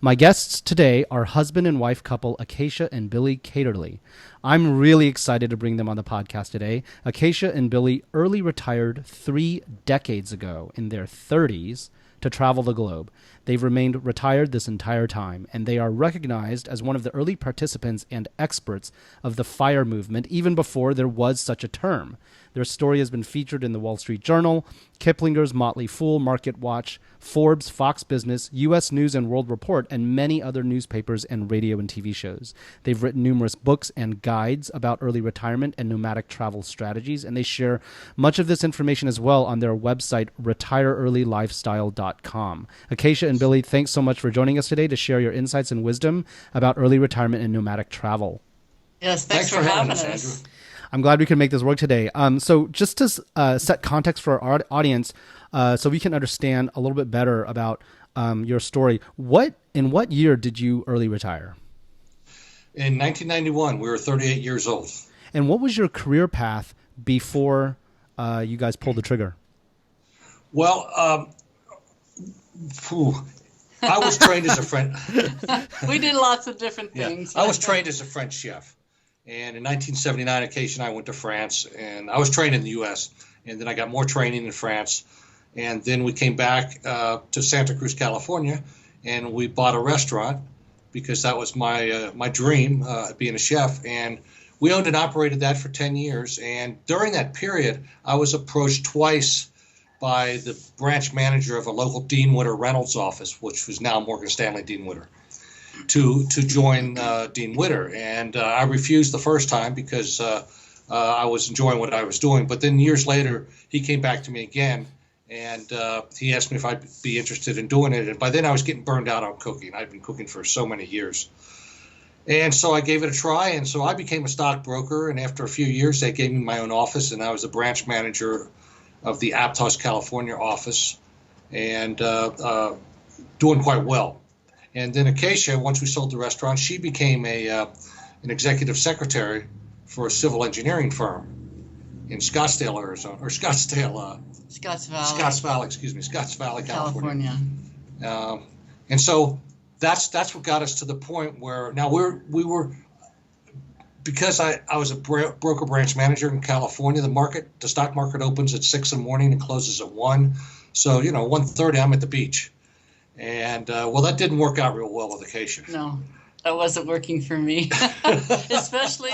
My guests today are husband and wife couple Akaisha and Billy Kaderli. I'm really excited to bring them on the podcast today. Akaisha and Billy early retired 3 decades ago in their 30s to travel the globe. They've remained retired this entire time, and they are recognized as one of the early participants and experts of the FIRE movement, even before there was such a term. Their story has been featured in the Wall Street Journal, Kiplinger's Motley Fool, Market Watch, Forbes, Fox Business, U.S. News and World Report, and many other newspapers and radio and TV shows. They've written numerous books and guides about early retirement and nomadic travel strategies, and they share much of this information as well on their website, retireearlylifestyle.com. Akaisha and Billy, thanks so much for joining us today to share your insights and wisdom about early retirement and nomadic travel. Yes, thanks for having us, Andrew. I'm glad we could make this work today. So just to set context for our audience, so we can understand a little bit better about your story, in what year did you early retire? In 1991, we were 38 years old. And what was your career path before you guys pulled the trigger? Well, I was trained as a French. We did lots of different things. Yeah, I was trained as a French chef. And in 1979, Akaisha and I went to France, and I was trained in the U.S., and then I got more training in France. And then we came back to Santa Cruz, California, and we bought a restaurant because that was my dream, being a chef. And we owned and operated that for 10 years. And during that period, I was approached twice by the branch manager of a local Dean Witter Reynolds office, which was now Morgan Stanley Dean Witter, to join Dean Witter. And I refused the first time because I was enjoying what I was doing. But then years later, he came back to me again, and he asked me if I'd be interested in doing it. And by then I was getting burned out on cooking. I'd been cooking for so many years. And so I gave it a try, and so I became a stockbroker. And after a few years, they gave me my own office, and I was a branch manager of the Aptos, California office, and doing quite well. And then Akaisha, once we sold the restaurant, she became an executive secretary for a civil engineering firm in Scottsdale, Arizona, or Scotts Valley, California. And so that's what got us to the point where now we were because I was a broker branch manager in California. The stock market opens at 6 in the morning and closes at 1. So 1:30 I'm at the beach. And, that didn't work out real well with Akaisha. No, that wasn't working for me, especially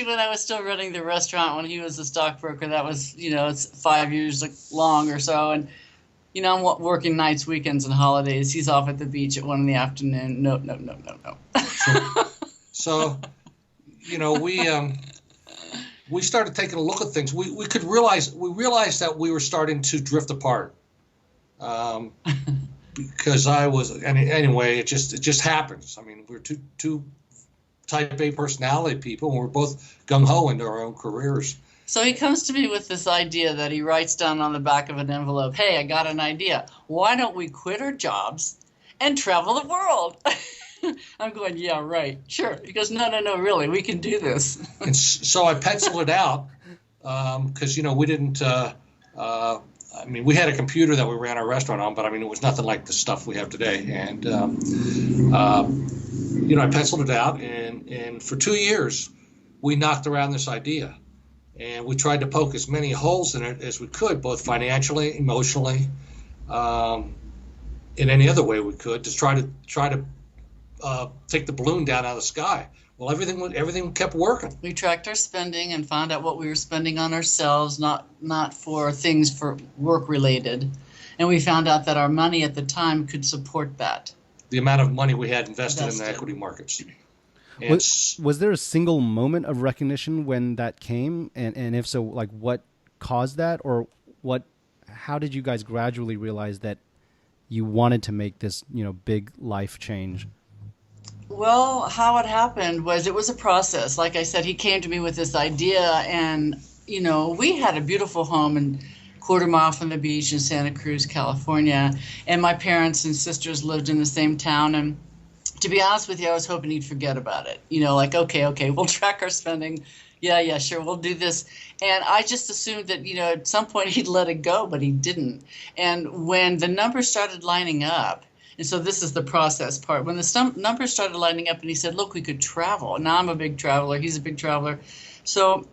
when I was still running the restaurant when he was a stockbroker. That was, it's 5 years long or so. And, I'm working nights, weekends, and holidays. He's off at the beach at 1 in the afternoon. No. So, we started taking a look at things. We realized that we were starting to drift apart. Because anyway, it just happens. I mean, we're two type A personality people, and we're both gung-ho into our own careers. So he comes to me with this idea that he writes down on the back of an envelope, "Hey, I got an idea. Why don't we quit our jobs and travel the world?" I'm going, "Yeah, right. Sure." He goes, No, really, we can do this. And so I penciled it out because, we didn't we had a computer that we ran our restaurant on, but it was nothing like the stuff we have today. And, I penciled it out, and for 2 years, we knocked around this idea. And we tried to poke as many holes in it as we could, both financially, emotionally, in any other way we could, to try to take the balloon down out of the sky. Well, everything kept working. We tracked our spending and found out what we were spending on ourselves, not for things for work related. And we found out that our money at the time could support that. The amount of money we had invested in the equity markets. Was there a single moment of recognition when that came? And if so, what caused that? Or how did you guys gradually realize that you wanted to make this, big life change? Well, how it happened was it was a process. Like I said, he came to me with this idea, and, we had a beautiful home and quarter mile from the beach in Santa Cruz, California, and my parents and sisters lived in the same town. And to be honest with you, I was hoping he'd forget about it. Okay, we'll track our spending. Yeah, sure, we'll do this. And I just assumed that, at some point he'd let it go, but he didn't. And when the numbers started lining up, And so this is the process part. When the numbers started lining up and he said, look, we could travel. Now I'm a big traveler. He's a big traveler. So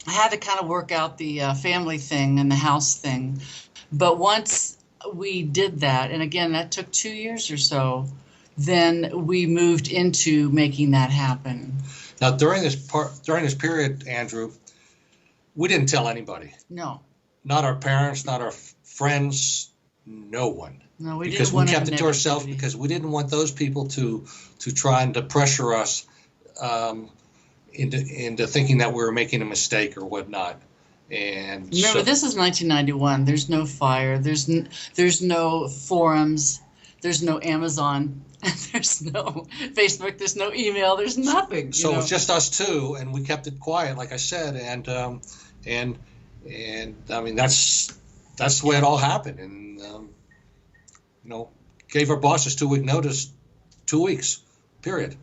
I had to kind of work out the family thing and the house thing. But once we did that, and again, that took 2 years or so, then we moved into making that happen. Now, during this period, Andrew, we didn't tell anybody. No. Not our parents, not our friends, no one. No, we because didn't want we kept it to negativity. ourselves because we didn't want those people to try and to pressure us into thinking that we were making a mistake or whatnot. And remember, this is 1991. There's no fire. There's no forums. There's no Amazon. There's no Facebook. There's no email. There's nothing. So it was just us two, and we kept it quiet, like I said, and I mean that's the way it all happened, and gave our bosses 2-week notice, 2 weeks, period.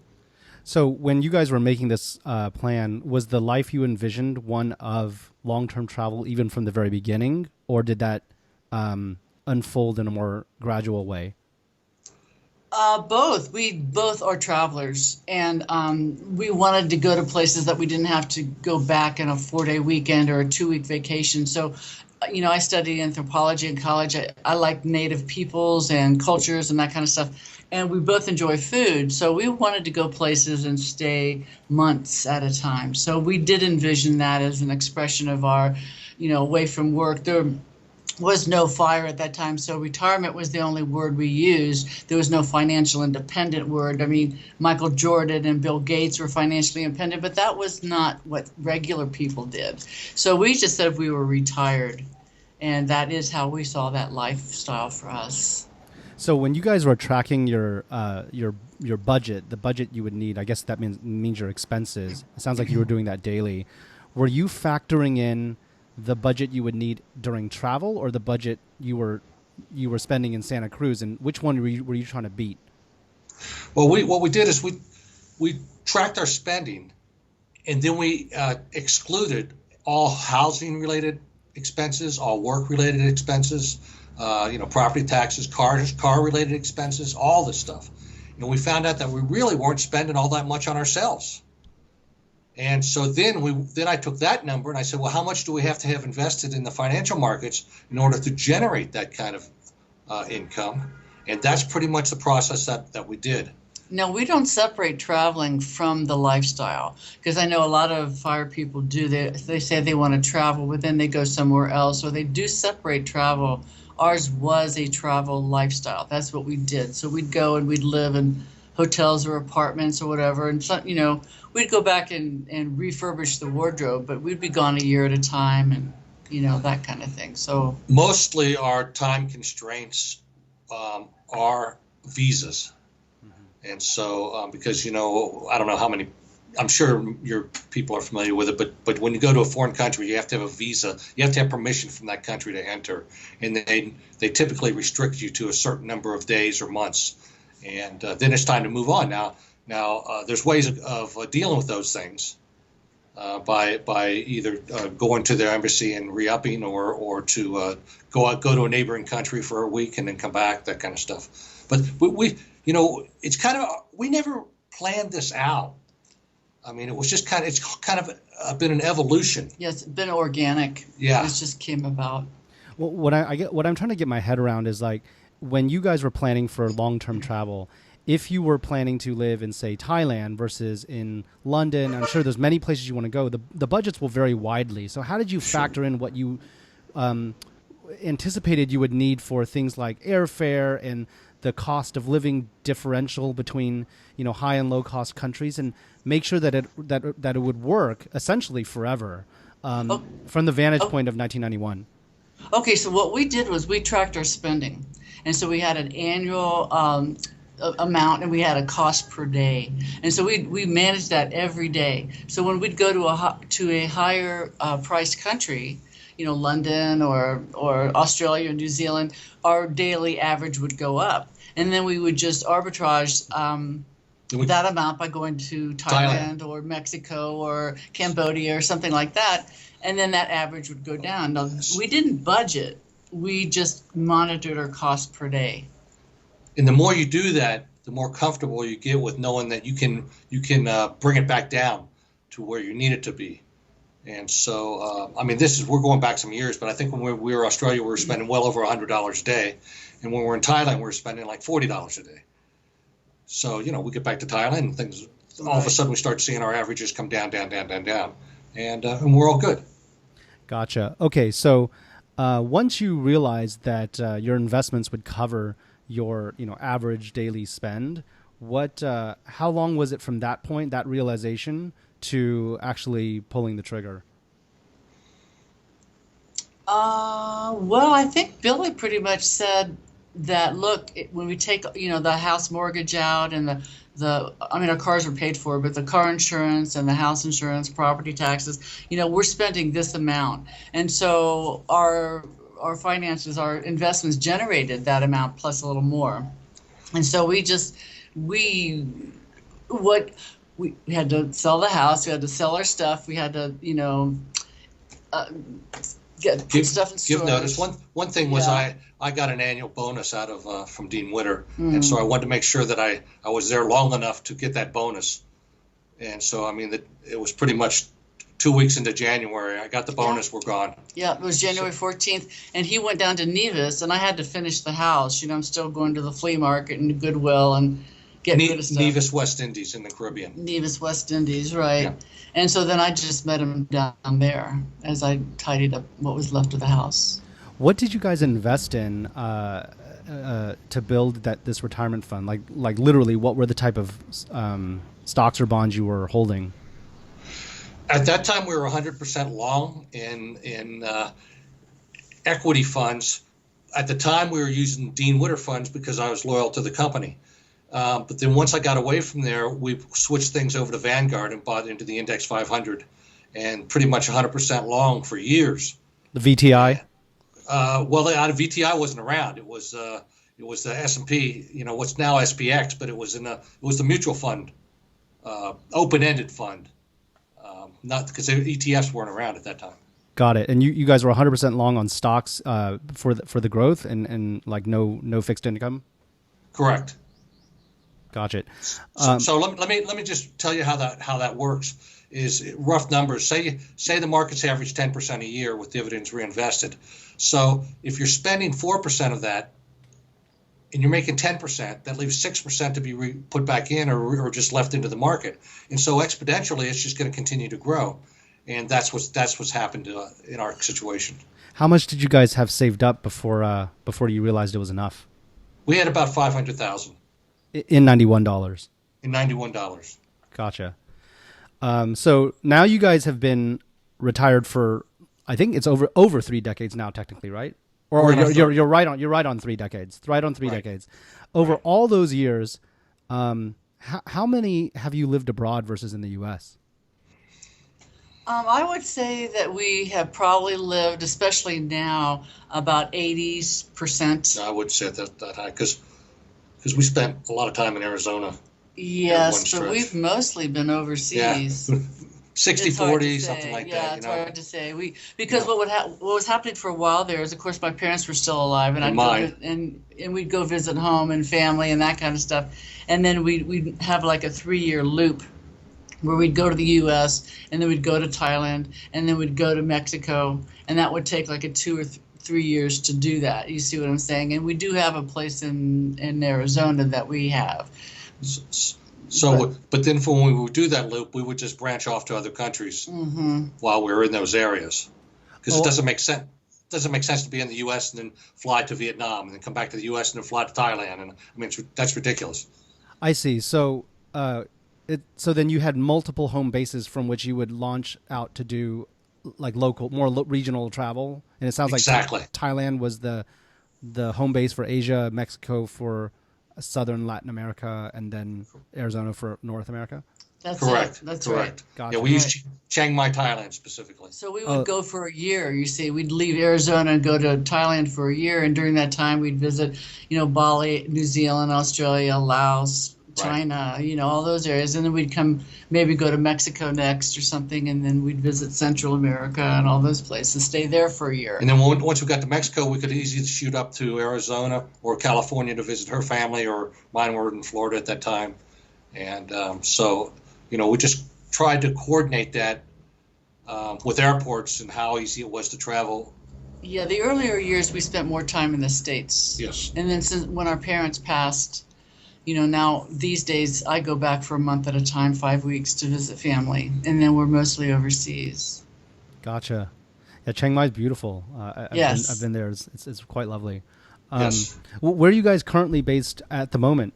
So when you guys were making this plan, was the life you envisioned one of long-term travel even from the very beginning, or did that unfold in a more gradual way? Both. We both are travelers, and we wanted to go to places that we didn't have to go back in a 4-day weekend or a 2-week vacation. So, I studied anthropology in college. I like native peoples and cultures and that kind of stuff. And we both enjoy food. So we wanted to go places and stay months at a time. So we did envision that as an expression of our, away from work. There was no fire at that time, so retirement was the only word we used. There was no financial independent word. I mean, Michael Jordan and Bill Gates were financially independent, but that was not what regular people did. So we just said we were retired, and that is how we saw that lifestyle for us. So when you guys were tracking your budget, the budget you would need, I guess that means your expenses. It sounds like you were doing that daily. Were you factoring in the budget you would need during travel, or the budget you were spending in Santa Cruz, and which one were you trying to beat? Well, what we did is we tracked our spending, and then we excluded all housing related expenses, all work related expenses, property taxes, car related expenses, all this stuff. We found out that we really weren't spending all that much on ourselves. And so then I took that number and I said, well, how much do we have to have invested in the financial markets in order to generate that kind of income? And that's pretty much the process that we did. No, we don't separate traveling from the lifestyle, because I know a lot of fire people do. They say they want to travel, but then they go somewhere else, or they do separate travel. Ours was a travel lifestyle. That's what we did. So we'd go and we'd live in hotels or apartments or whatever, and we'd go back and refurbish the wardrobe, but we'd be gone a year at a time, and that kind of thing. So mostly our time constraints are visas. Mm-hmm. And so because I don't know how many, I'm sure your people are familiar with it, but when you go to a foreign country, you have to have a visa. You have to have permission from that country to enter, and they typically restrict you to a certain number of days or months. And then it's time to move on. Now, there's ways of dealing with those things by either going to their embassy and re-upping, or to go to a neighboring country for a week and then come back, that kind of stuff. But we it's kind of, we never planned this out. I mean, it's kind of been an evolution. Yes, it's been organic. Yeah, it just came about. Well, what I'm trying to get my head around is, like, when you guys were planning for long-term travel, if you were planning to live in, say, Thailand versus in London, I'm sure there's many places you want to go, the budgets will vary widely. So how did you factor in what you anticipated you would need for things like airfare and the cost of living differential between high and low cost countries, and make sure that it would work essentially forever from the vantage point of 1991? Okay, so what we did was we tracked our spending. And so we had an annual amount, and we had a cost per day. And so we managed that every day. So when we'd go to a higher priced country, London or Australia or New Zealand, our daily average would go up. And then we would just arbitrage that amount by going to Thailand or Mexico or Cambodia or something like that. And then that average would go down. Now, we didn't budget. We just monitored our cost per day. And the more you do that, the more comfortable you get with knowing that you can bring it back down to where you need it to be. And so, I mean, we're going back some years, but I think when we were in Australia, we were spending well over $100 a day. And when we're in Thailand, we're spending like $40 a day. So, we get back to Thailand and things, all of a sudden we start seeing our averages come down. And we're all good. Gotcha. Okay. So, once you realized that your investments would cover your, average daily spend, how long was it from that point, that realization, to actually pulling the trigger? Well, I think Billy pretty much said that, look, when we take, the house mortgage out and our cars were paid for, but the car insurance and the house insurance, property taxes, we're spending this amount. And so our finances, our investments generated that amount plus a little more. And so we had to sell the house, we had to sell our stuff, we had to, put stuff in storage. Give notice. One thing was I got an annual bonus out of from Dean Witter, and so I wanted to make sure that I was there long enough to get that bonus. And so, I mean, it was pretty much 2 weeks into January. I got the bonus. We're gone. Yeah, it was January 14th, and he went down to Nevis, and I had to finish the house. I'm still going to the flea market and Goodwill and getting rid of stuff. Nevis, West Indies in the Caribbean. Nevis, West Indies, right. Yeah. And so then I just met him down there as I tidied up what was left of the house. What did you guys invest in to build this retirement fund? Like literally, what were the type of stocks or bonds you were holding? At that time, we were 100% long in equity funds. At the time, we were using Dean Witter funds because I was loyal to the company. But then once I got away from there, we switched things over to Vanguard and bought into the Index 500, and pretty much 100% long for years. The VTI? Well, the VTI wasn't around. It was the S&P, what's now SPX, but it was the mutual fund, open-ended fund, not because ETFs weren't around at that time. Got it. And you guys were 100% long on stocks for the growth and like no fixed income? Correct. Gotcha. So let me just tell you how that works. Is rough numbers. Say the market's average 10% a year with dividends reinvested. So if you're spending 4% of that, and you're making 10%, that leaves 6% to be put back in or just left into the market. And so exponentially, it's just going to continue to grow. And that's what's happened in our situation. How much did you guys have saved up before you realized it was enough? We had about $500,000. In $91. In $91. Gotcha. So now you guys have been retired for, I think it's over 3 decades now, technically, right? Or you're right on 3 decades. Right on 3 decades. Over all those years, how many have you lived abroad versus in the U.S.? I would say that we have probably lived, especially now, about 80%. I would say that high because we spent a lot of time in Arizona. Yes, but we've mostly been overseas. Yeah. 60-40, something like that. Yeah, it's hard to say. What was happening for a while there is, of course, my parents were still alive, and we'd go visit home and family and that kind of stuff, and then we'd have like a 3-year loop where we'd go to the U.S. and then we'd go to Thailand and then we'd go to Mexico, and that would take like a 2 or 3 years to do that. You see what I'm saying? And we do have a place in Arizona that we have. But then when we would do that loop, we would just branch off to other countries while we were in those areas, because it doesn't make sense. It doesn't make sense to be in the U.S. and then fly to Vietnam and then come back to the U.S. and then fly to Thailand. And I mean, that's ridiculous. I see. So, so then you had multiple home bases from which you would launch out to do like local, more regional travel. And it sounds like Thailand was the home base for Asia, Mexico for Southern Latin America, and then Arizona for North America? That's correct. That's correct. Right. Gotcha. Yeah, we used Chiang Mai, Thailand specifically. So we would go for a year. You see, we'd leave Arizona and go to Thailand for a year, and during that time we'd visit, Bali, New Zealand, Australia, Laos, China, all those areas. And then we'd maybe go to Mexico next or something, and then we'd visit Central America and all those places, stay there for a year. And then once we got to Mexico, we could easily shoot up to Arizona or California to visit her family, or mine were in Florida at that time. And so, we just tried to coordinate that with airports and how easy it was to travel. Yeah, the earlier years we spent more time in the States. Yes. And then when our parents passed, now these days I go back for a month at a time, 5 weeks to visit family, and then we're mostly overseas. Gotcha. Yeah, Chiang Mai is beautiful. Yes. I've been there. It's quite lovely. Yes. Where are you guys currently based at the moment?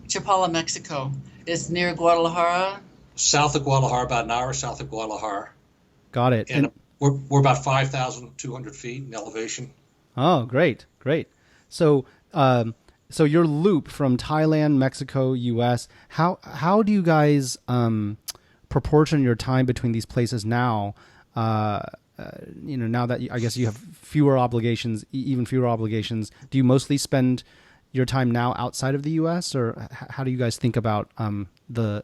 Chapala, Mexico. It's near Guadalajara. South of Guadalajara, about an hour south of Guadalajara. Got it. And we're about 5,200 feet in elevation. Oh, great. So, so your loop from Thailand, Mexico, U.S. How do you guys proportion your time between these places now? Now that I guess you have fewer obligations, even fewer obligations. Do you mostly spend your time now outside of the U.S., or how do you guys think about the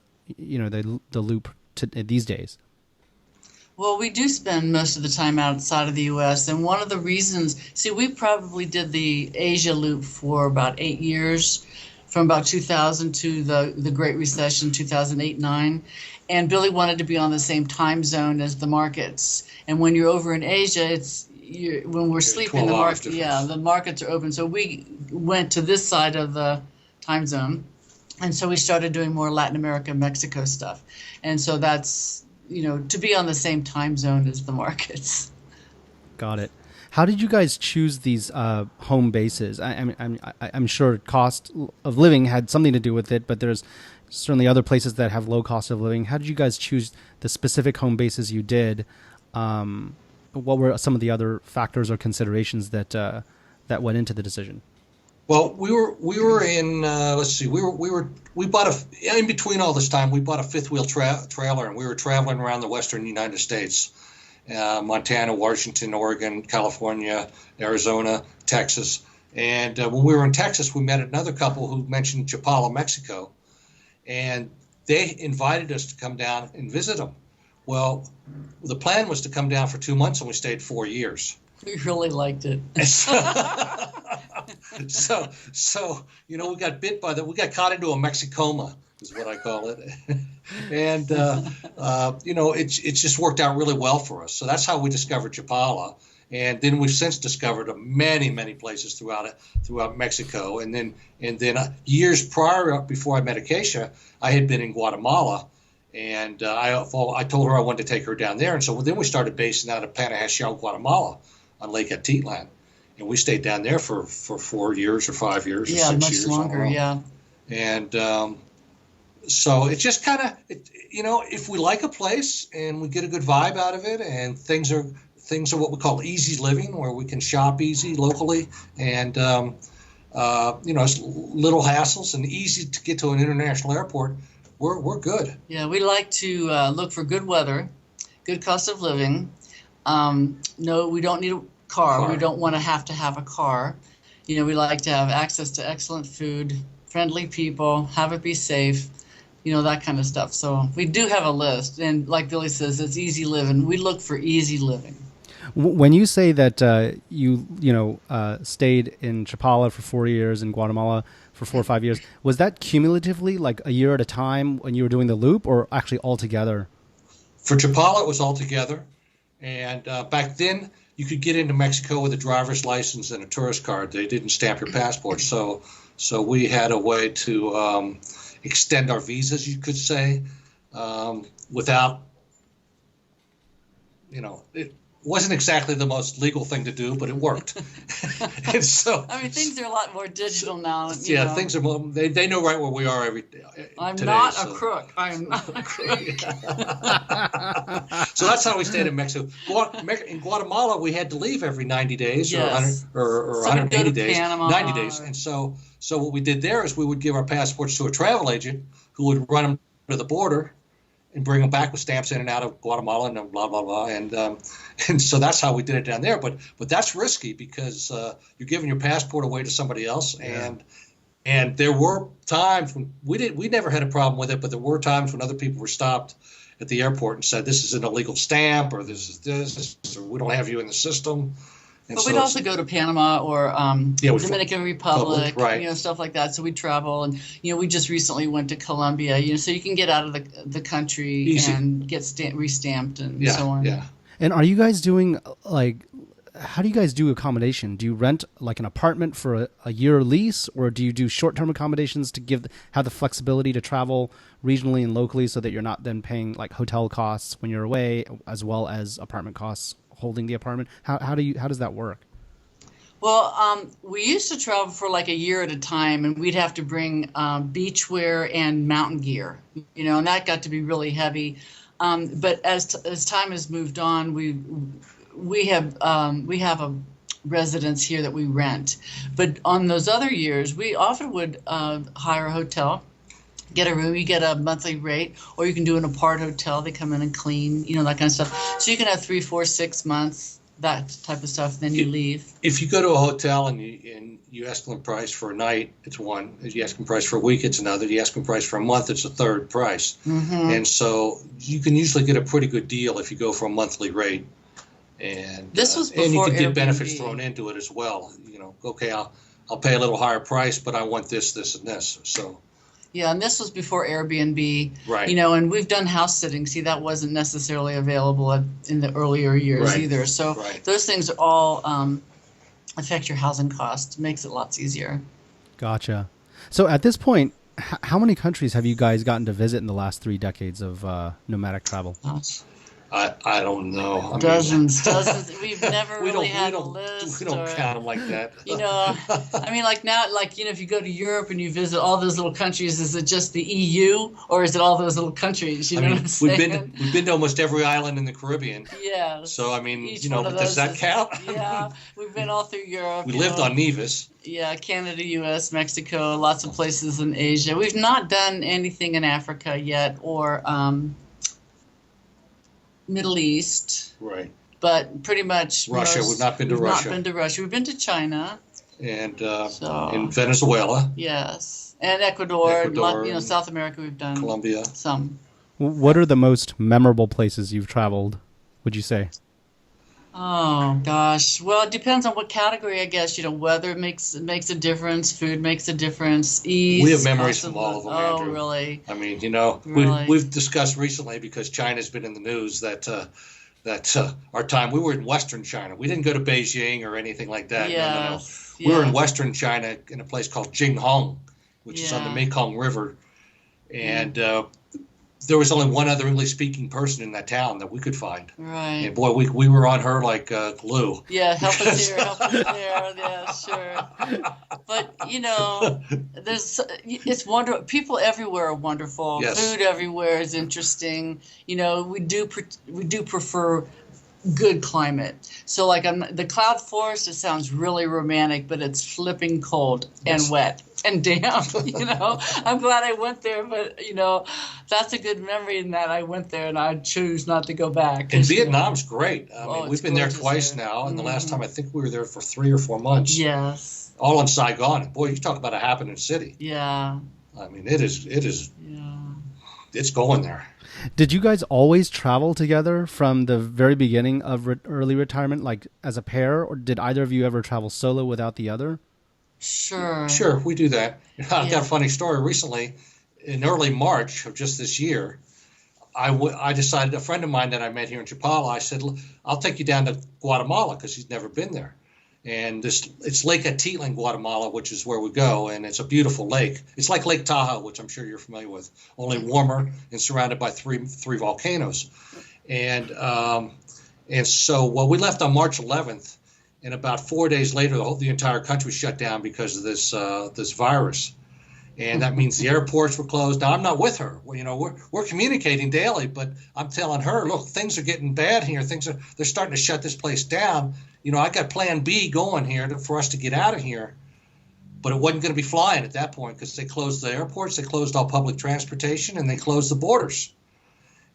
loop these days? Well, we do spend most of the time outside of the U.S., and one of the reasons, we probably did the Asia loop for about 8 years, from about 2000 to the Great Recession, 2008-9, and Billy wanted to be on the same time zone as the markets. And when you're over in Asia, when we're sleeping, the markets are open. So we went to this side of the time zone, and so we started doing more Latin America, Mexico stuff, and so that's to be on the same time zone as the markets. Got it. How did you guys choose these home bases? I'm sure cost of living had something to do with it, but there's certainly other places that have low cost of living. How did you guys choose the specific home bases you did? What were some of the other factors or considerations that went into the decision? Well, we were in we bought in between all this time we bought a fifth wheel trailer, and we were traveling around the western United States, Montana, Washington, Oregon, California, Arizona, Texas. And when we were in Texas, we met another couple who mentioned Chapala, Mexico, and they invited us to come down and visit them. Well, the plan was to come down for 2 months, and we stayed 4 years. We really liked it. So we got bit by we got caught into a Mexicoma, is what I call it. And, it's just worked out really well for us. So that's how we discovered Chapala. And then we've since discovered many, many places throughout Mexico. And then years prior, before I met Akaisha, I had been in Guatemala. And I told her I wanted to take her down there. And so then we started basing out of Panajachel, Guatemala, on Lake Atitlan. And we stayed down there for 4 years or 5 years or 6 years. Much longer, yeah. And so it's just kind of, if we like a place and we get a good vibe out of it, and things are what we call easy living, where we can shop easy locally, and it's little hassles and easy to get to an international airport, we're good. Yeah, we like to look for good weather, good cost of living. No, we don't need a car. We don't want to have a car. We like to have access to excellent food, friendly people, have it be safe, that kind of stuff. So we do have a list, and like Billy says, it's easy living. We look for easy living. When you say that you stayed in Chapala for 4 years, in Guatemala for 4 or 5 years, was that cumulatively, like a year at a time when you were doing the loop, or actually all together? For Chapala, it was all together. And back then, you could get into Mexico with a driver's license and a tourist card. They didn't stamp your passport. So we had a way to extend our visas, you could say, without, it wasn't exactly the most legal thing to do, but it worked. And so, things are a lot more digital now. Things are more, they know right where we are every day. I'm not a crook. I'm not a crook. So that's how we stayed in Mexico. In Guatemala, we had to leave every 90 days or 180 days, Panama, 90 days. And so what we did there is we would give our passports to a travel agent who would run them to the border and bring them back with stamps in and out of Guatemala and blah, blah, blah. And so that's how we did it down there. But that's risky, because you're giving your passport away to somebody else. And And there were times when we never had a problem with it, but there were times when other people were stopped at the airport and said, this is an illegal stamp, or this is this, or we don't have you in the system. And But so we'd also go to Panama or Dominican Republic, right. Stuff like that. So we'd travel, and we just recently went to Colombia, so you can get out of the country Easy. and get restamped and so on. Yeah. And are you guys doing how do you guys do accommodation? Do you rent like an apartment for a year lease, or do you do short-term accommodations to have the flexibility to travel regionally and locally so that you're not then paying like hotel costs when you're away as well as apartment costs holding the apartment? How does that work? Well, we used to travel for like a year at a time, and we'd have to bring beachwear and mountain gear, and that got to be really heavy. But as time has moved on, we have a residence here that we rent. But on those other years, we often would hire a hotel, get a room. You get a monthly rate, or you can do an apart hotel. They come in and clean, that kind of stuff. So you can have 3, 4, 6 months, that type of stuff. Then you leave. If you go to a hotel and you ask them price for a night, it's one. If you ask them price for a week, it's another. You ask them price for a month, it's a third price. Mm-hmm. And so you can usually get a pretty good deal if you go for a monthly rate. And this was before and you can get Airbnb. benefits thrown into it as well. Okay, I'll pay a little higher price, but I want this, this, and this. So. Yeah, and this was before Airbnb, right. And we've done house sitting. See, that wasn't necessarily available in the earlier years right. either. So those things all affect your housing cost. Makes it lots easier. Gotcha. So at this point, how many countries have you guys gotten to visit in the last 3 decades of nomadic travel? I don't know. Dozens. We've never really had a list. We don't count them like that. Like now, if you go to Europe and you visit all those little countries, is it just the EU or is it all those little countries? You know what I'm saying? We've been to almost every island in the Caribbean. Yeah. So does that count? Yeah, we've been all through Europe. We lived on Nevis. Yeah, Canada, U.S., Mexico, lots of places in Asia. We've not done anything in Africa yet, or Middle East, right? But pretty much Russia. We've not been to Russia. Not been to Russia. We've been to China and in Venezuela. Yes, and Ecuador. South America. We've done Colombia. Some. What are the most memorable places you've traveled, would you say? Oh gosh. Well, it depends on what category, I guess. Weather makes a difference. Food makes a difference. Ease. We have memories from all of them, Andrew. Oh, really? I mean, really? we've discussed recently, because China's been in the news, that our time, we were in Western China. We didn't go to Beijing or anything like that. Yes. No. We were in Western China in a place called Jinghong, which is on the Mekong River, and there was only one other English-speaking person in that town that we could find. Right. And boy, we were on her like glue. Yeah, help us here, help us there. Yeah, sure. But it's wonderful. People everywhere are wonderful. Yes. Food everywhere is interesting. We do prefer good climate. So like the cloud forest, it sounds really romantic, but it's flipping cold and wet and damp. I'm glad I went there, but that's a good memory in that I went there and I'd choose not to go back. And Vietnam's great. We've been there twice there. now, and the last time I think we were there for 3 or 4 months. Yes. All in Saigon. Boy, you talk about a happening city. Yeah. I mean, it is. Yeah. It's going there. Did you guys always travel together from the very beginning of early retirement, like as a pair, or did either of you ever travel solo without the other? Sure, we do that. I've got a funny story. Recently, in early March of just this year, I decided, a friend of mine that I met here in Chapala, I said, I'll take you down to Guatemala, because he's never been there. And it's Lake Atitlan, Guatemala, which is where we go, and it's a beautiful lake. It's like Lake Tahoe, which I'm sure you're familiar with, only warmer and surrounded by three volcanoes. And so we left on March 11th, and about 4 days later, the entire country shut down because of this virus. And that means the airports were closed. Now, I'm not with her. We're communicating daily, but I'm telling her, look, things are getting bad here. They're starting to shut this place down. I got plan B going here for us to get out of here. But it wasn't going to be flying at that point, because they closed the airports, they closed all public transportation, and they closed the borders.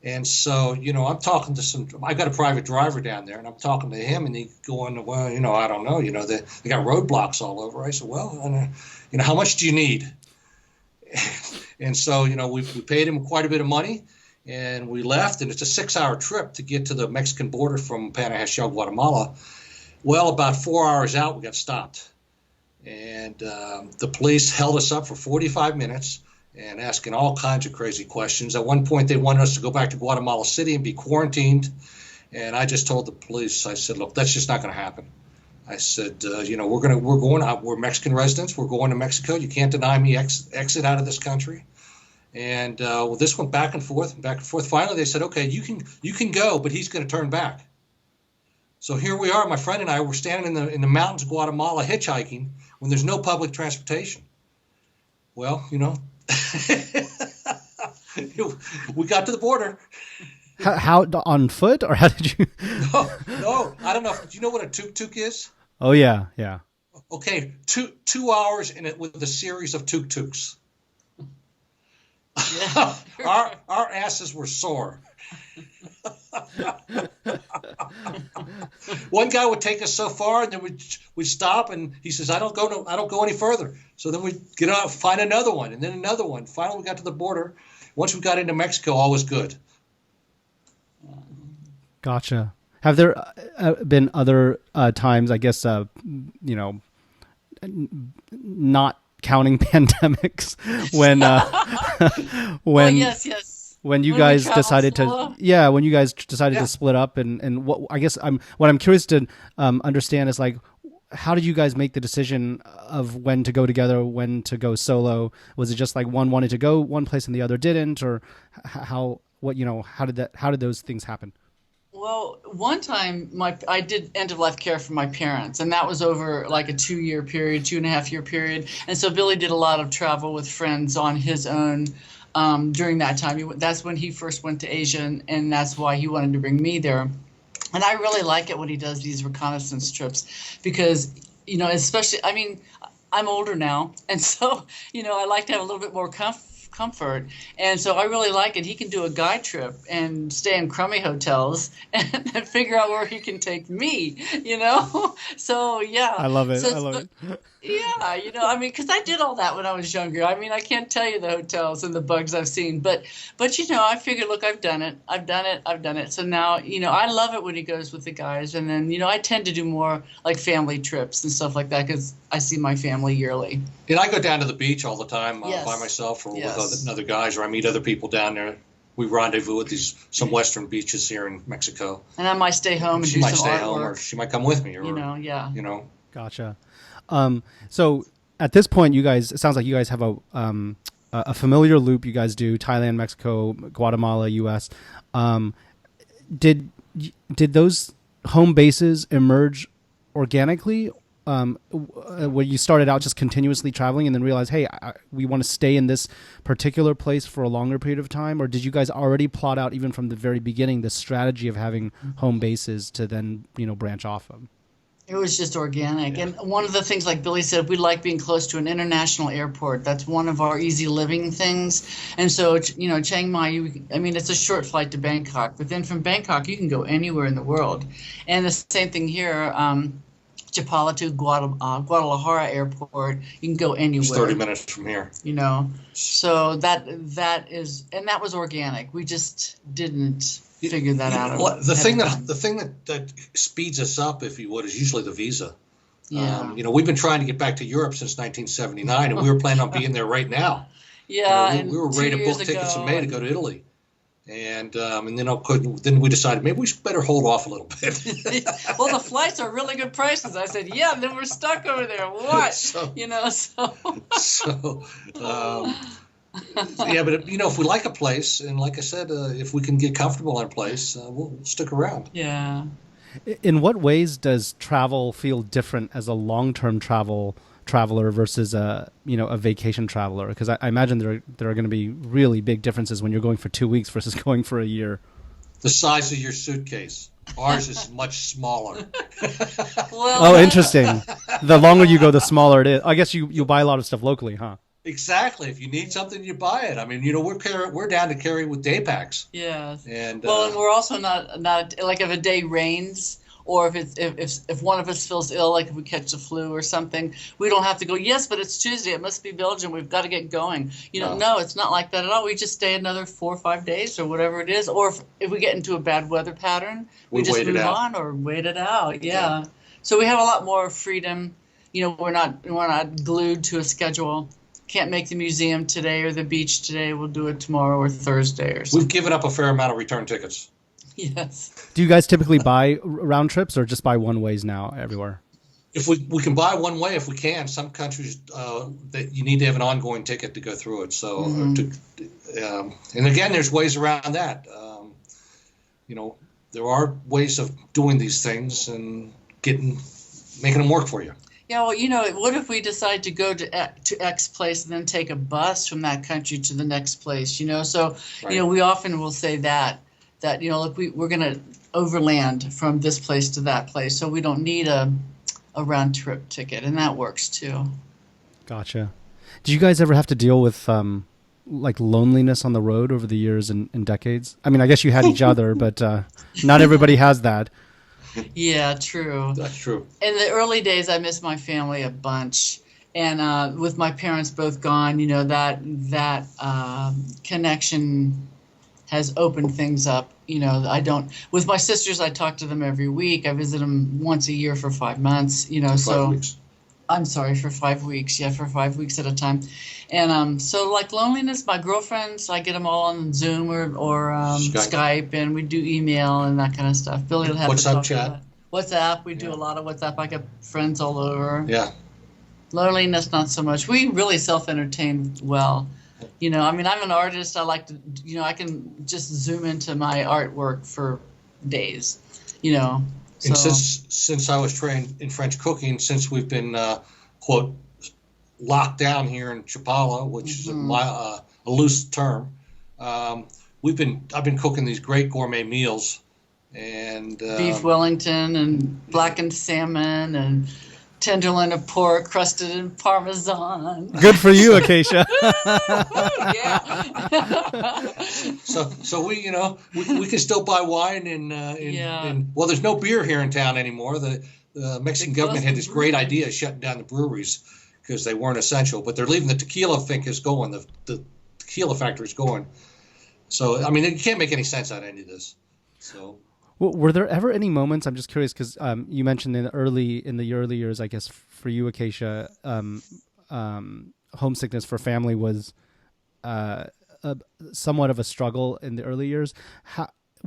And so, I'm talking to I got a private driver down there, and I'm talking to him, and he going, well, I don't know, they got roadblocks all over. I said, well, how much do you need? And so, we paid him quite a bit of money, and we left, and it's a 6-hour trip to get to the Mexican border from Panajachel, Guatemala. Well, about 4 hours out, we got stopped. And the police held us up for 45 minutes and asking all kinds of crazy questions. At one point, they wanted us to go back to Guatemala City and be quarantined. And I just told the police, I said, look, that's just not going to happen. I said, we're Mexican residents. We're going to Mexico. You can't deny me exit out of this country. And this went back and forth and back and forth. Finally, they said, okay, you can go, but he's going to turn back. So here we are, my friend and I, we're standing in the mountains of Guatemala hitchhiking when there's no public transportation. Well, we got to the border. How on foot, or how did you? No, I don't know. Do you know what a tuk-tuk is? Oh yeah. Okay, 2 hours in it with a series of tuk-tuks. Yeah. our asses were sore. One guy would take us so far, and then we'd stop, and he says, I don't go any further. So then we'd get out, find another one, and then another one. Finally, we got to the border. Once we got into Mexico, all was good. Gotcha. Have there been other times, I guess, not counting pandemics, when yes. When you guys decided to split up, and what I'm curious to understand is, like, how did you guys make the decision of when to go together, when to go solo? Was it just like one wanted to go one place and the other didn't, or how did those things happen? Well, one time I did end-of-life care for my parents, and that was over like a 2.5-year period. And so Billy did a lot of travel with friends on his own during that time. That's when he first went to Asia, and that's why he wanted to bring me there. And I really like it when he does these reconnaissance trips because, especially, I'm older now, and so, I like to have a little bit more comfort, and so I really like it. He can do a guide trip and stay in crummy hotels and figure out where he can take me, so yeah, I love it. I love it. Yeah, because I did all that when I was younger. I can't tell you the hotels and the bugs I've seen, but I figured, look, I've done it. So now, I love it when he goes with the guys, and then, I tend to do more like family trips and stuff like that because I see my family yearly. And I go down to the beach all the time Yes. by myself or Yes. with other guys, or I meet other people down there. We rendezvous at some western beaches here in Mexico. And I might stay home and she do might some stay artwork. home, or she might come with me, or yeah. Gotcha. So at this point, you guys, it sounds like you guys have a familiar loop. You guys do Thailand, Mexico, Guatemala, U.S. Did those home bases emerge organically? Where you started out just continuously traveling and then realized, hey, we want to stay in this particular place for a longer period of time? Or did you guys already plot out, even from the very beginning, the strategy of having home bases to then, branch off of? It was just organic. Yeah. And one of the things, like Billy said, we like being close to an international airport. That's one of our easy living things. And so, Chiang Mai, it's a short flight to Bangkok. But then from Bangkok, you can go anywhere in the world. And the same thing here. Chapala to Guadalajara Airport, you can go anywhere. It's 30 minutes from here. So that was organic. We just didn't figure that out. The thing that speeds us up, if you would, is usually the visa. Yeah. We've been trying to get back to Europe since 1979, and we were planning on being there right now. Yeah. We were ready to book tickets in May to go to Italy. And then we decided maybe we should better hold off a little bit. Well, the flights are really good prices. I said, yeah, and then we're stuck over there. What? Yeah, but if we like a place, and like I said, if we can get comfortable in a place, we'll stick around. Yeah. In what ways does travel feel different as a long-term traveler versus a vacation traveler? Because I imagine there are going to be really big differences when you're going for 2 weeks versus going for a year. The size of your suitcase. Ours is much smaller. Well, interesting. The longer you go, the smaller it is. I guess you buy a lot of stuff locally, huh? Exactly. If you need something, you buy it. I mean, we're down to carry with day packs. Yes. And Well, and we're also not like if a day rains or if one of us feels ill, like if we catch the flu or something, we don't have to go, yes, but it's Tuesday. It must be Belgium. We've got to get going. No, it's not like that at all. We just stay another 4 or 5 days or whatever it is. Or if we get into a bad weather pattern, we just move on or wait it out. Yeah. So we have a lot more freedom. We're not glued to a schedule. Can't make the museum today or the beach today. We'll do it tomorrow or Thursday or something. We've given up a fair amount of return tickets. Yes. Do you guys typically buy round trips or just buy one ways now everywhere? If we can buy one way, if we can. Some countries that you need to have an ongoing ticket to go through it. So, and again, there's ways around that. There are ways of doing these things and making them work for you. Yeah, well, what if we decide to go to X place and then take a bus from that country to the next place? So Right. we often will say that look, we're going to overland from this place to that place, so we don't need a round trip ticket, and that works too. Gotcha. Did you guys ever have to deal with like loneliness on the road over the years and decades? I mean, I guess you had each other, but not everybody has that. Yeah, true. That's true. In the early days, I missed my family a bunch, and with my parents both gone, that connection has opened things up. I don't. With my sisters, I talk to them every week. I visit them once a year for 5 months. 5 weeks. I'm sorry, for 5 weeks. Yeah, for 5 weeks at a time. And so like loneliness, my girlfriends, I get them all on Zoom or Skype, and we do email and that kind of stuff. Billy will have to talk chat. about WhatsApp. We do a lot of WhatsApp. I got friends all over. Yeah. Loneliness, not so much. We really self-entertain well. I mean, I'm an artist. I like to, I can just zoom into my artwork for days, So. And since I was trained in French cooking, since we've been quote locked down here in Chapala, which is a loose term, I've been cooking these great gourmet meals, and beef Wellington and blackened salmon and tenderloin of pork crusted in Parmesan. Good for you, Akaisha. Yeah. So we can still buy wine and well, there's no beer here in town anymore. The Mexican government had this great idea of shutting down the breweries because they weren't essential, but they're leaving the tequila going. The tequila factory's going. So I mean, you can't make any sense out of any of this. So. Well, were there ever any moments? I'm just curious because you mentioned in the early years, I guess for you, Akaisha, homesickness for family was somewhat of a struggle in the early years.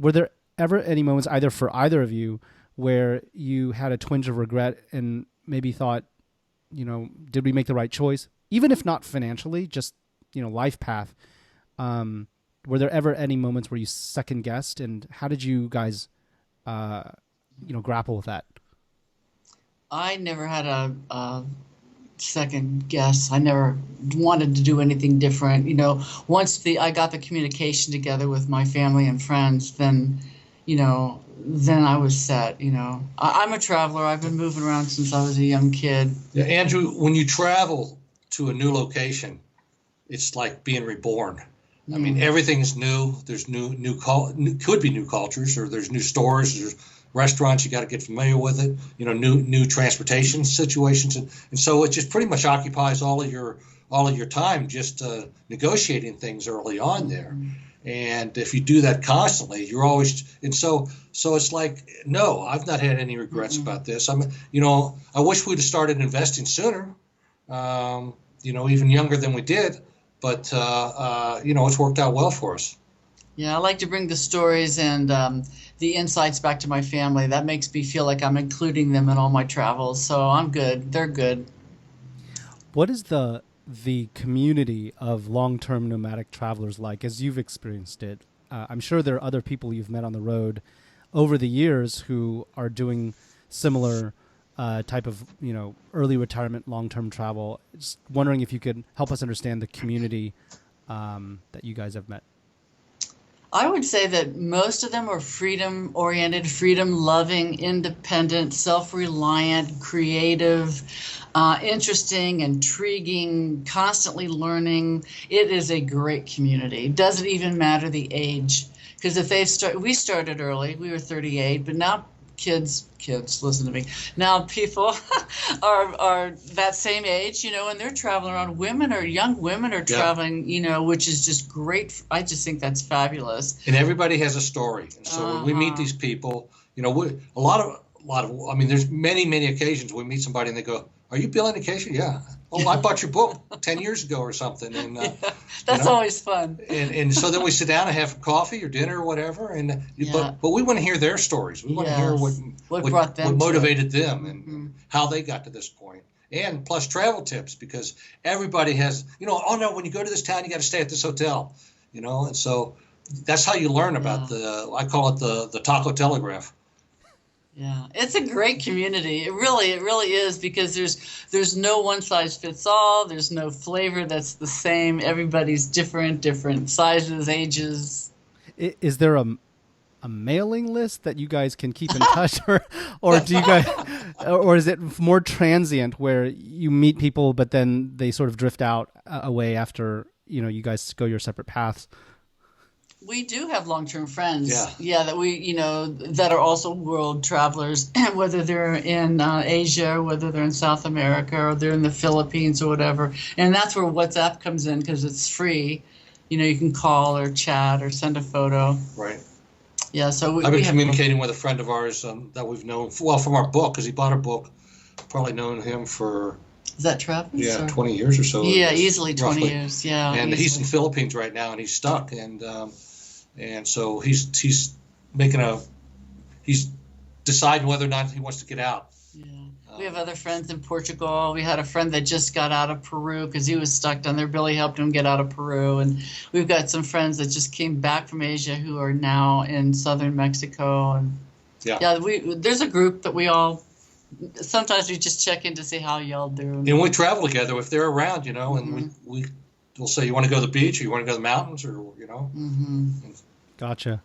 Were there ever any moments, either for either of you, where you had a twinge of regret and maybe thought, did we make the right choice, even if not financially, just life path? Were there ever any moments where you second guessed, and how did you guys? Grapple with that? I never had a second guess. I never wanted to do anything different. Once I got the communication together with my family and friends, then I was set. I'm a traveler. I've been moving around since I was a young kid. Yeah, Andrew, when you travel to a new location, it's like being reborn. I mean, everything is new. There's could be new cultures, or there's new stores, there's restaurants. You got to get familiar with it. New transportation situations, and so it just pretty much occupies all of your time just negotiating things early on there. And if you do that constantly, you're always, and so it's like, no, I've not had any regrets about this. I wish we'd have started investing sooner. Even younger than we did. But, it's worked out well for us. Yeah, I like to bring the stories and the insights back to my family. That makes me feel like I'm including them in all my travels. So I'm good. They're good. What is the community of long-term nomadic travelers like, as you've experienced it? I'm sure there are other people you've met on the road over the years who are doing similar type of early retirement, long-term travel. Just wondering if you could help us understand the community that you guys have met. I would say that most of them are freedom oriented, freedom loving, independent, self reliant, creative, interesting, intriguing, constantly learning. It is a great community. It doesn't even matter the age. Because if we started early, we were 38, but now kids, listen to me. Now people are that same age, and they're traveling around. Young women are traveling, which is just great. I just think that's fabulous. And everybody has a story. And so when we meet these people, a lot of, I mean, there's many occasions we meet somebody and they go, "Are you Billy Akaisha?" "Yeah." "Oh, I bought your book 10 years ago or something." And that's always fun. And so then we sit down and have coffee or dinner or whatever. And but we want to hear their stories. We want to hear what brought them, what motivated them, and how they got to this point. And plus travel tips, because everybody has, "Oh no, when you go to this town, you got to stay at this hotel," And so that's how you learn about I call it the taco telegraph. Yeah, it's a great community. It really is, because there's no one size fits all. There's no flavor that's the same. Everybody's different sizes, ages. Is there a mailing list that you guys can keep in touch, or do you guys, or is it more transient where you meet people but then they sort of drift out away after you guys go your separate paths? We do have long-term friends, that we, that are also world travelers, whether they're in Asia, or whether they're in South America, or they're in the Philippines or whatever. And that's where WhatsApp comes in, because it's free. You can call or chat or send a photo. Right. Yeah, so I've been communicating with a friend of ours that we've known, from our book, because he bought a book. Probably known him for... Is that Travis? Yeah, 20 years or so. Yeah, easily 20 years, yeah. And he's in the Philippines right now, and he's stuck, and so he's deciding whether or not he wants to get out. Yeah. We have other friends in Portugal. We had a friend that just got out of Peru because he was stuck down there. Billy helped him get out of Peru. And we've got some friends that just came back from Asia who are now in southern Mexico. And there's a group that we all, sometimes we just check in to see how y'all do. And we travel together if they're around, and we'll say, "You want to go to the beach, or you want to go to the mountains," or Gotcha.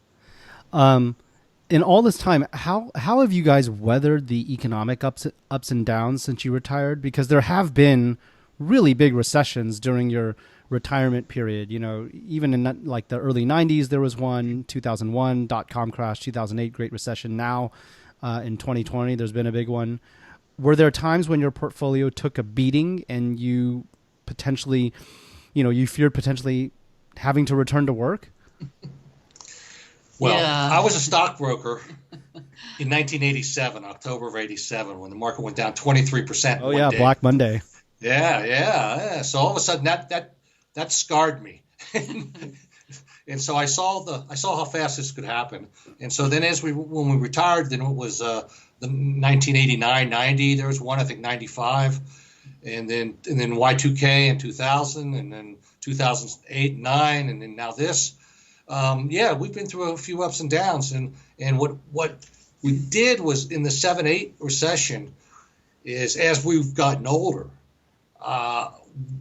In all this time, how have you guys weathered the economic ups and downs since you retired? Because there have been really big recessions during your retirement period. Even in like the early 90s, there was one, 2001 .com crash, 2008 Great Recession. Now in 2020, there's been a big one. Were there times when your portfolio took a beating and you potentially, you feared potentially having to return to work? Well, I was a stockbroker in 1987, October of 87, when the market went down 23%. Oh yeah, Black Monday. Yeah. So all of a sudden that scarred me. And so I saw how fast this could happen. And so then when we retired, then it was the 1989, 90. There was one, I think 95, and then Y2K in 2000, and then 2008, 9, and then now this. We've been through a few ups and downs, and what we did was in the 7-8 recession is, as we've gotten older,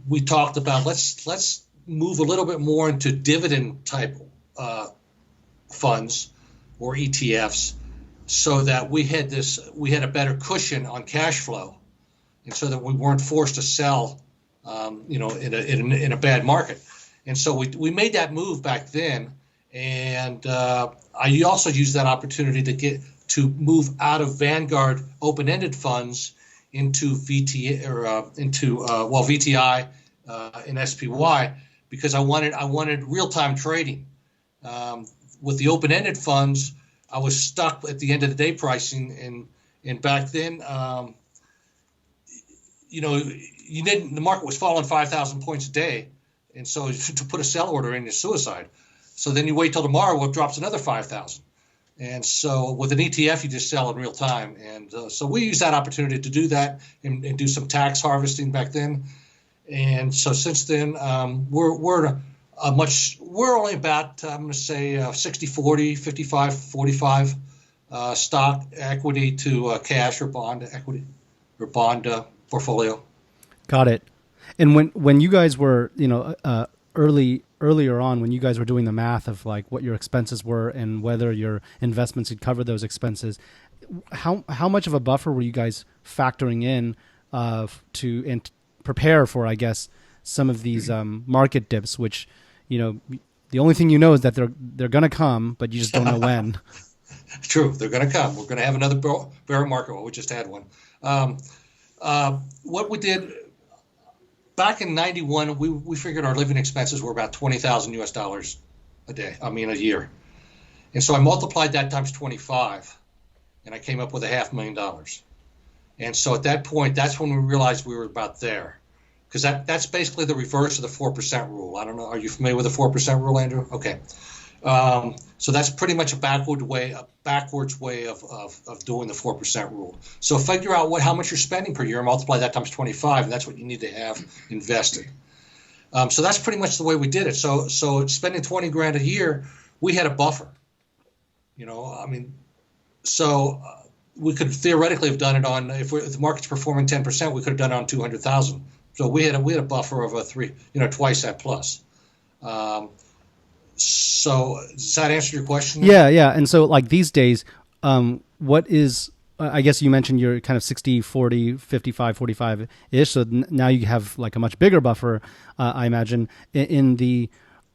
we talked about let's move a little bit more into dividend type funds or ETFs, so that we had a better cushion on cash flow, and so that we weren't forced to sell, in a bad market. And so we made that move back then, and I also used that opportunity to move out of Vanguard open-ended funds into VTI and SPY, because I wanted real-time trading. With the open-ended funds, I was stuck at the end of the day pricing, and back then, the market was falling 5,000 points a day. And so to put a sell order in is suicide. So then you wait till tomorrow, it drops another 5,000. And so with an ETF, you just sell in real time. And so we use that opportunity to do that and do some tax harvesting back then. And so since then, we're only about, I'm going to say 60-40, 55-45 stock equity to cash or bond equity or bond portfolio. Got it. And when you guys were, earlier on when you guys were doing the math of like what your expenses were and whether your investments could cover those expenses, how much of a buffer were you guys factoring in to prepare for, I guess, some of these market dips, which, the only thing is that they're going to come, but you just don't know when. True, they're going to come. We're going to have another bear market. Well, we just had one. What we did back in '91, we figured our living expenses were about $20,000 a year, and so I multiplied that times 25, and I came up with $500,000. And so at that point, that's when we realized we were about there, because that's basically the reverse of the 4% rule. I don't know. Are you familiar with the 4% rule, Andrew? Okay. So that's pretty much a backwards way of doing the 4% rule. So figure out how much you're spending per year, and multiply that times 25, and that's what you need to have invested. So that's pretty much the way we did it. So spending $20,000 a year, we had a buffer. So we could theoretically have done it on, if the market's performing 10%, we could have done it on 200,000. So we had a buffer of twice that plus. So does that answer your question? Yeah. And so like these days, what is, I guess you mentioned you're kind of 60, 40, 55, 45-ish. So now you have like a much bigger buffer, I imagine. In the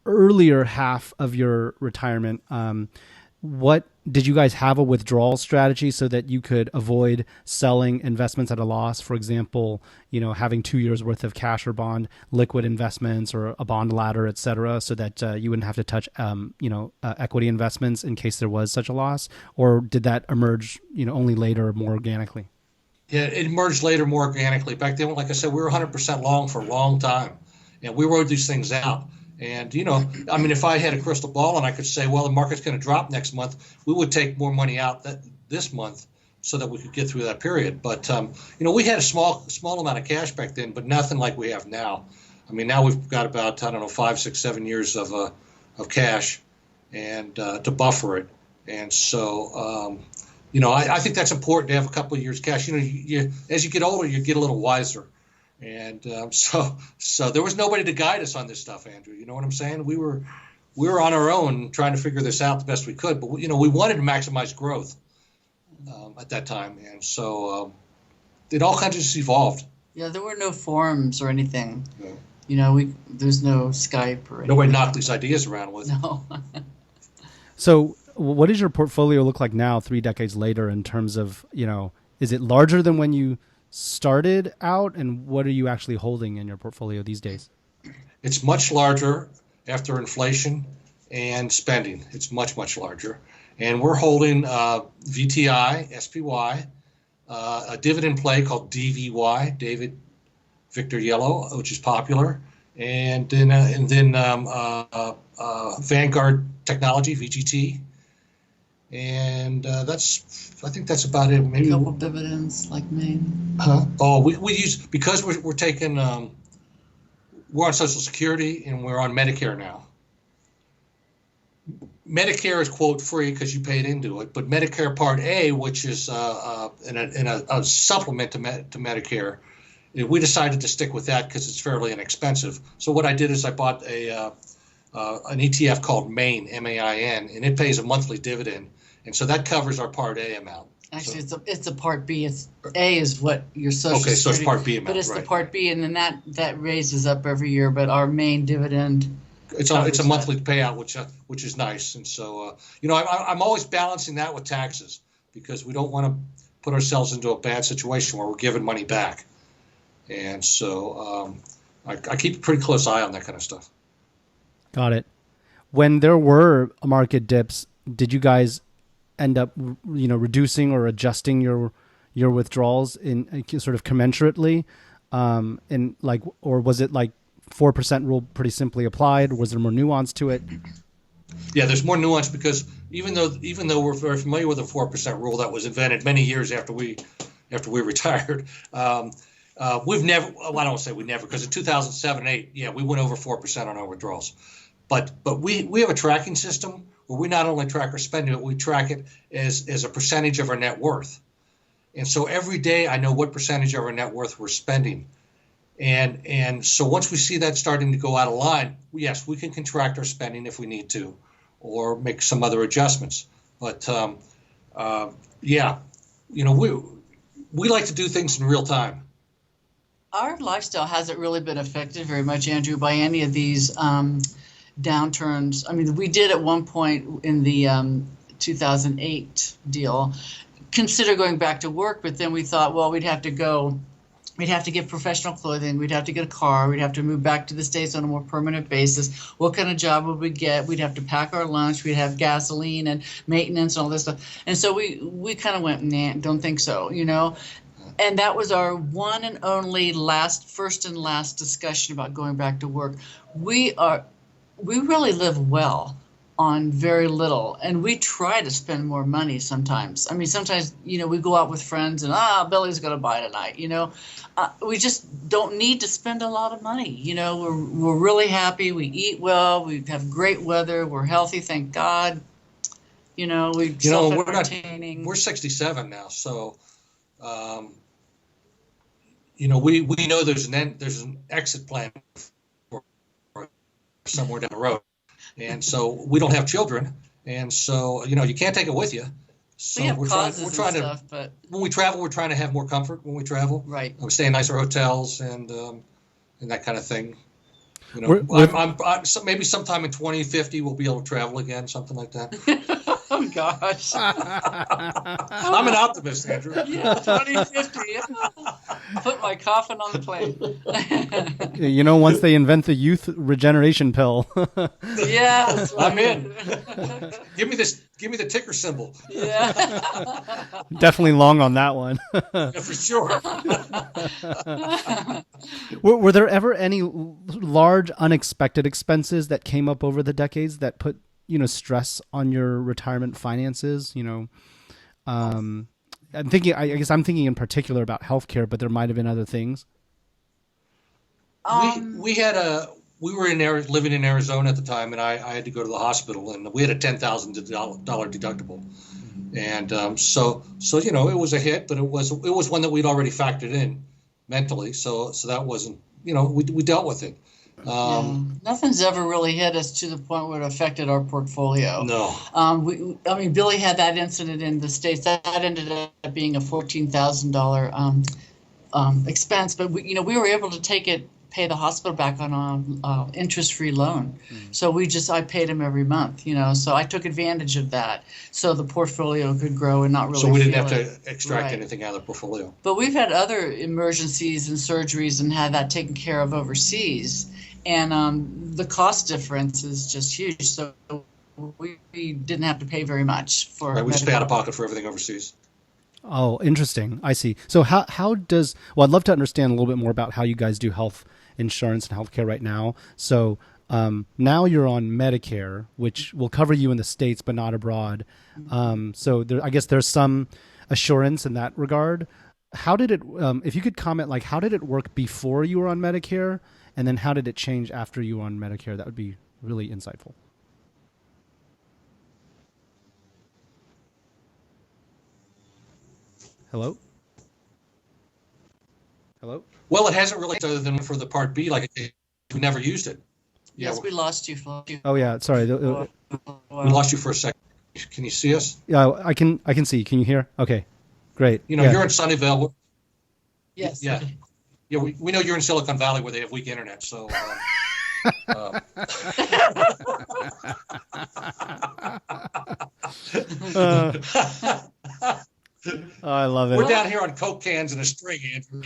earlier half of your retirement, what did you guys have a withdrawal strategy so that you could avoid selling investments at a loss? For example, having 2 years worth of cash or bond liquid investments or a bond ladder, et cetera, so that you wouldn't have to touch, equity investments in case there was such a loss? Or did that emerge, only later, more organically? Yeah, it emerged later, more organically. Back then, like I said, we were 100% long for a long time, and we rode these things out. And, if I had a crystal ball and I could say, well, the market's going to drop next month, we would take more money out this month so that we could get through that period. But, we had a small amount of cash back then, but nothing like we have now. Now we've got about, 5, 6, 7 years of cash and to buffer it. And so, I think that's important to have a couple of years cash. As you get older, you get a little wiser. And so there was nobody to guide us on this stuff, Andrew. You know what I'm saying? We were on our own trying to figure this out the best we could. But we wanted to maximize growth at that time, and so it all kind of just evolved. Yeah, there were no forums or anything. Yeah. There's no Skype or anything. Nobody knocked these ideas around with. No. So, what does your portfolio look like now, 3 decades later, in terms of is it larger than when you started out, and what are you actually holding in your portfolio these days? It's much larger after inflation and spending. It's much, much larger. And we're holding VTI, SPY, a dividend play called DVY, David Victor Yellow, which is popular, and then Vanguard Technology, VGT. And I think that's about it. Maybe a couple dividends like Maine. Oh, we use, because we're taking, we're on Social Security and we're on Medicare now. Medicare is quote free because you paid into it, but Medicare Part A, which is a supplement to Medicare, we decided to stick with that because it's fairly inexpensive. So what I did is I bought an ETF called Maine, MAIN, and it pays a monthly dividend. And so that covers our Part A amount. Actually, it's a Part B. A is what your Social Security. Okay, so it's Part B amount, but it's right. the Part B, and then that raises up every year. But our main dividend. It's a monthly payout, which is nice. And so I'm always balancing that with taxes, because we don't want to put ourselves into a bad situation where we're giving money back. And so I keep a pretty close eye on that kind of stuff. Got it. When there were market dips, did you guys end up, reducing or adjusting your withdrawals in sort of commensurately, or was it like 4% rule pretty simply applied? Was there more nuance to it? Yeah, there's more nuance, because even though we're very familiar with the 4% rule that was invented many years after we retired, we've never. Well, I don't say we never, because in 2007, 8, yeah, we went over 4% on our withdrawals. But we have a tracking system where we not only track our spending, but we track it as a percentage of our net worth. And so every day I know what percentage of our net worth we're spending. And so once we see that starting to go out of line, yes, we can contract our spending if we need to, or make some other adjustments. But yeah, we like to do things in real time. Our lifestyle hasn't really been affected very much, Andrew, by any of these downturns. I mean, we did at one point in the 2008 deal consider going back to work, but then we thought, well, we'd have to get professional clothing, we'd have to get a car, we'd have to move back to the States on a more permanent basis. What kind of job would we get? We'd have to pack our lunch, we'd have gasoline and maintenance and all this stuff. And so we kind of went, nah, don't think so, And that was our one and only first and last discussion about going back to work. We really live well on very little, and we try to spend more money sometimes. I mean, sometimes, we go out with friends and, Billy's going to buy tonight, we just don't need to spend a lot of money. We're really happy. We eat well. We have great weather. We're healthy, thank God. We're self-entertaining. We're 67 now, so, we know there's an exit plan for somewhere down the road. And so we don't have children, and so you can't take it with you. So we're trying to. But when we travel, we're trying to have more comfort when we travel. Right. We stay in nicer hotels and that kind of thing. Maybe sometime in 2050 we'll be able to travel again, something like that. Oh gosh. I'm an optimist, Andrew. Yeah, 2050. Put my coffin on the plane. Once they invent the youth regeneration pill. Yeah, I'm in. Give me the ticker symbol. Yeah. Definitely long on that one. Yeah, for sure. Were there ever any large unexpected expenses that came up over the decades that put stress on your retirement finances? I'm thinking in particular about healthcare, but there might have been other things. We were living in Arizona at the time, and I had to go to the hospital, and we had a $10,000 deductible, and so it was a hit, but it was one that we'd already factored in mentally, so that wasn't we dealt with it. Nothing's ever really hit us to the point where it affected our portfolio. No. Billy had that incident in the States. That ended up being a $14,000 expense, but we were able to pay the hospital back on an interest-free loan. Mm. So I paid him every month, so I took advantage of that so the portfolio could grow and not really. So we didn't have to extract anything out of the portfolio. But we've had other emergencies and surgeries and had that taken care of overseas. And the cost difference is just huge. So we didn't have to pay very much for. Right, we just pay out of pocket for everything overseas. Oh, interesting. I see. So how does? Well, I'd love to understand a little bit more about how you guys do health insurance and healthcare right now. So now you're on Medicare, which will cover you in the States but not abroad. So I guess there's some assurance in that regard. How did it? If you could comment, how did it work before you were on Medicare? And then how did it change after you were on Medicare? That would be really insightful. Hello? Well, it hasn't really, other than for the Part B, we never used it. Yes, we lost you. Oh, yeah. Sorry. We lost you for a second. Can you see us? Yeah, I can see. Can you hear? Okay, great. You're in Sunnyvale. Yes. Yeah. Yeah, we know you're in Silicon Valley where they have weak internet, so. I love it. We're down here on Coke cans and a string, Andrew.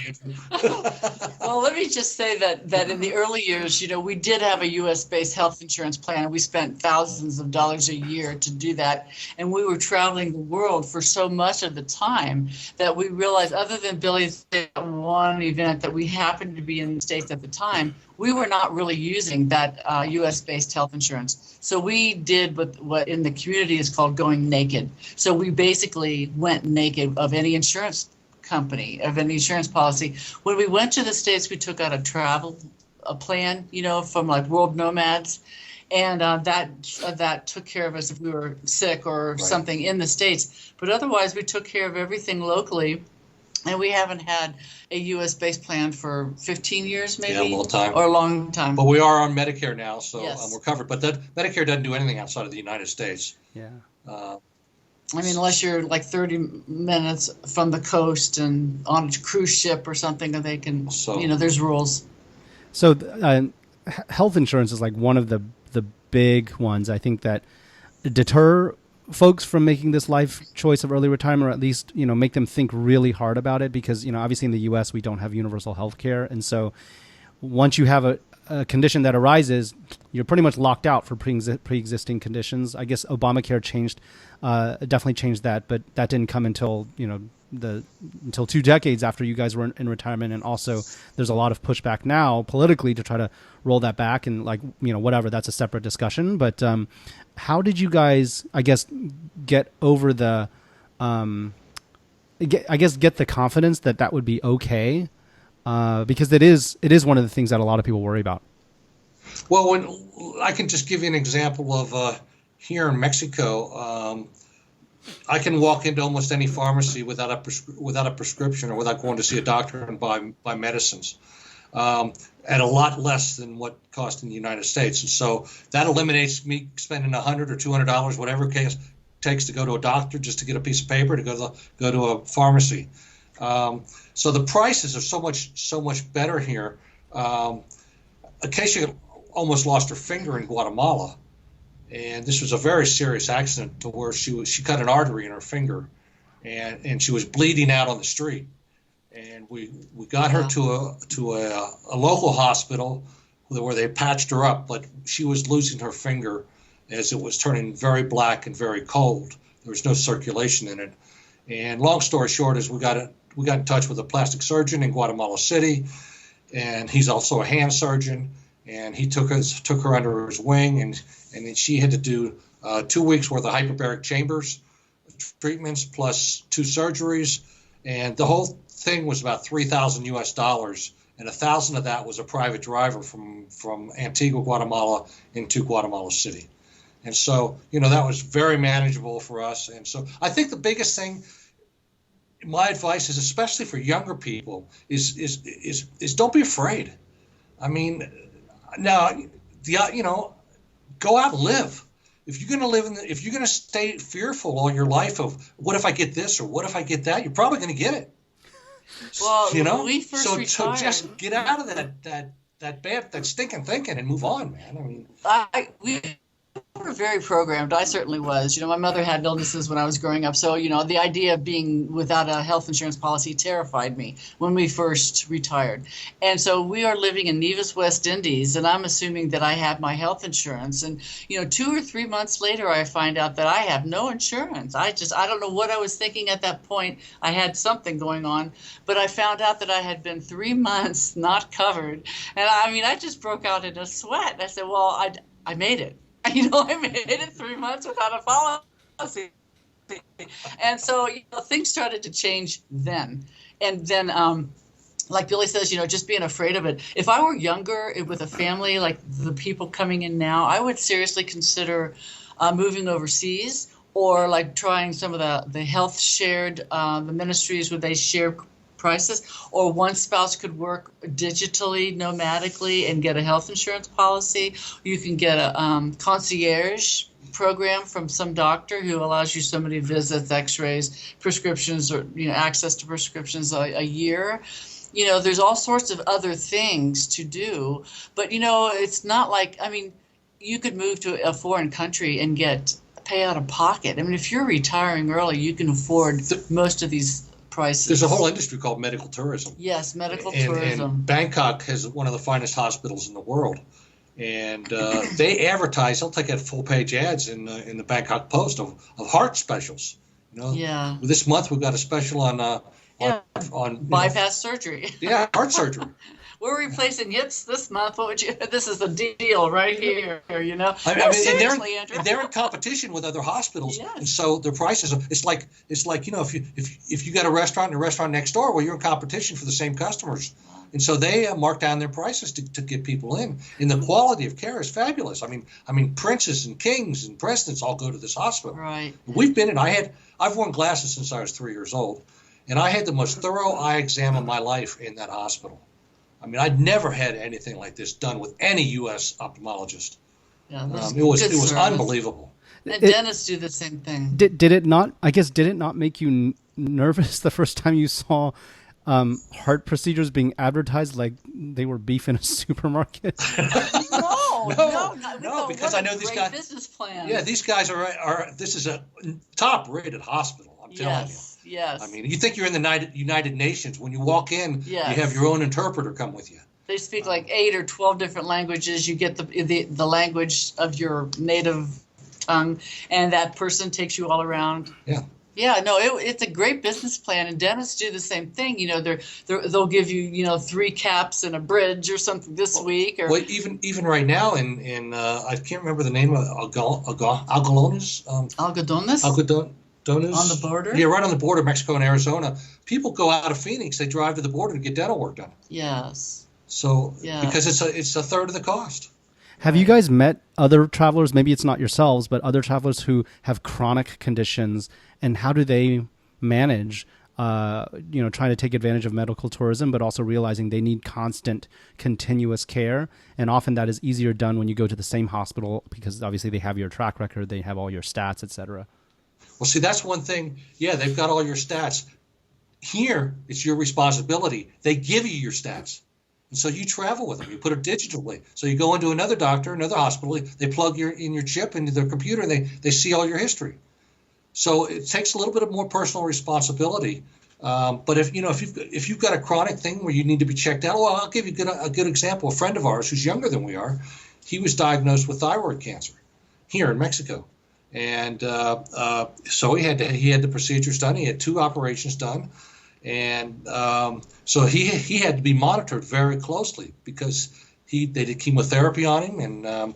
Well, let me just say that in the early years, we did have a U.S.-based health insurance plan, and we spent thousands of dollars a year to do that. And we were traveling the world for so much of the time that we realized, other than Billy's one event that we happened to be in the States at the time, we were not really using that U.S.-based health insurance. So we did what in the community is called going naked. So we basically went naked of any insurance company, of any insurance policy. When we went to the States, we took out a plan, from World Nomads. And that took care of us if we were sick or something in the States. But otherwise, we took care of everything locally. And we haven't had a U.S.-based plan for 15 years, maybe? Yeah, a long time. Or a long time. But we are on Medicare now, so Yes. we're covered. But that Medicare doesn't do anything outside of the United States. Yeah. I mean, unless you're like 30 minutes from the coast and on a cruise ship or something, that they can, there's rules. So health insurance is like one of the big ones, I think, that deter folks from making this life choice of early retirement, or at least, make them think really hard about it, because, obviously in the US we don't have universal health care. And so once you have a condition that arises, you're pretty much locked out for pre-existing conditions. I guess Obamacare definitely changed that, but that didn't come until, until 2 decades after you guys were in retirement. And also there's a lot of pushback now politically to try to roll that back, and whatever, that's a separate discussion. But how did you guys, I guess, get over the, get the confidence that would be okay? Because it is one of the things that a lot of people worry about. Well, when I can just give you an example of here in Mexico, I can walk into almost any pharmacy without a prescription, or without going to see a doctor and buy medicines at a lot less than what cost in the United States. And so that eliminates me spending $100 or $200, whatever it takes, to go to a doctor just to get a piece of paper, to go to a pharmacy. So the prices are so much better here. Akaisha almost lost her finger in Guatemala, and this was a very serious accident to where she cut an artery in her finger, and she was bleeding out on the street. And we got her to a local hospital where they patched her up, but she was losing her finger as it was turning very black and very cold. There was no circulation in it. And long story short is we got in touch with a plastic surgeon in Guatemala City, and he's also a hand surgeon. And he took her under his wing, and then she had to do 2 weeks worth of hyperbaric chambers treatments plus 2 surgeries, and the whole thing was about $3,000 US, and 1,000 of that was a private driver from Antigua, Guatemala into Guatemala City. And so, that was very manageable for us. And so I think the biggest thing, my advice is, especially for younger people, is don't be afraid. I mean, now, go out and live. If you're going to stay fearful all your life of what if I get this or what if I get that, you're probably going to get it. Well, when we first retired, so just get out of that stinking thinking and move on, man. I mean, we were very programmed. I certainly was. My mother had illnesses when I was growing up, so the idea of being without a health insurance policy terrified me when we first retired. And so we are living in Nevis, West Indies, and I'm assuming that I have my health insurance. And 2 or 3 months later, I find out that I have no insurance. I don't know what I was thinking at that point. I had something going on, but I found out that I had been 3 months not covered, and I just broke out in a sweat. I said, well, I made it. I made it 3 months without a policy. And so, things started to change then. And then, like Billy says, just being afraid of it. If I were younger with a family, like the people coming in now, I would seriously consider moving overseas, or like trying some of the health shared, the ministries where they share prices, or one spouse could work digitally, nomadically, and get a health insurance policy. You can get a concierge program from some doctor who allows you so many visits, x-rays, prescriptions, or access to prescriptions a year. There's all sorts of other things to do, but it's not like, you could move to a foreign country and pay out of pocket. If you're retiring early, you can afford most of these prices. There's a whole industry called medical tourism. Yes, medical tourism. And Bangkok has one of the finest hospitals in the world, and they advertise. They'll take out full-page ads in the Bangkok Post of heart specials. Yeah. This month we've got a special on bypass surgery. Yeah, heart surgery. We're replacing hips this month. What would you? This is the deal right here. And they're in competition with other hospitals, yes. And so their prices. It's like if you got a restaurant and a restaurant next door, well, you're in competition for the same customers, and so they mark down their prices to get people in. And the quality of care is fabulous. Princes and kings and presidents all go to this hospital. Right. We've been in. I've worn glasses since I was 3 years old. And I had the most thorough eye exam of my life in that hospital. I mean, I'd never had anything like this done with any U.S. ophthalmologist. Yeah, It was unbelievable. And dentists do the same thing. Did it not? I guess did it not make you nervous the first time you saw heart procedures being advertised like they were beef in a supermarket? No, because I know these guys. Business plan. Yeah, these guys are. This is a top-rated hospital. I'm telling you. Yes. I mean, you think you're in the United Nations. When you walk in, yes. You have your own interpreter come with you. They speak like 8 or 12 different languages. You get the language of your native tongue, and that person takes you all around. Yeah. Yeah, no, it's a great business plan, and dentists do the same thing. You know, they'll give you 3 caps and a bridge or something this week. Or even right now in I can't remember the name of Algodones. Algodones. On the border? Yeah, right on the border, Mexico and Arizona. People go out of Phoenix, they drive to the border to get dental work done. Yes. So because it's a third of the cost. Have you guys met other travelers, maybe it's not yourselves, but other travelers who have chronic conditions, and how do they manage, trying to take advantage of medical tourism, but also realizing they need constant, continuous care? And often that is easier done when you go to the same hospital because obviously they have your track record, they have all your stats, et cetera. Well, see, that's one thing. Yeah, they've got all your stats. Here, it's your responsibility. They give you your stats. And so you travel with them. You put it digitally. So you go into another doctor, another hospital. They plug your chip into their computer, and they see all your history. So it takes a little bit of more personal responsibility. But if you've got a chronic thing where you need to be checked out, well, I'll give you a good example. A friend of ours who's younger than we are, he was diagnosed with thyroid cancer here in Mexico. And so he had the procedures done. He had 2 operations done, and so he had to be monitored very closely because they did chemotherapy on him and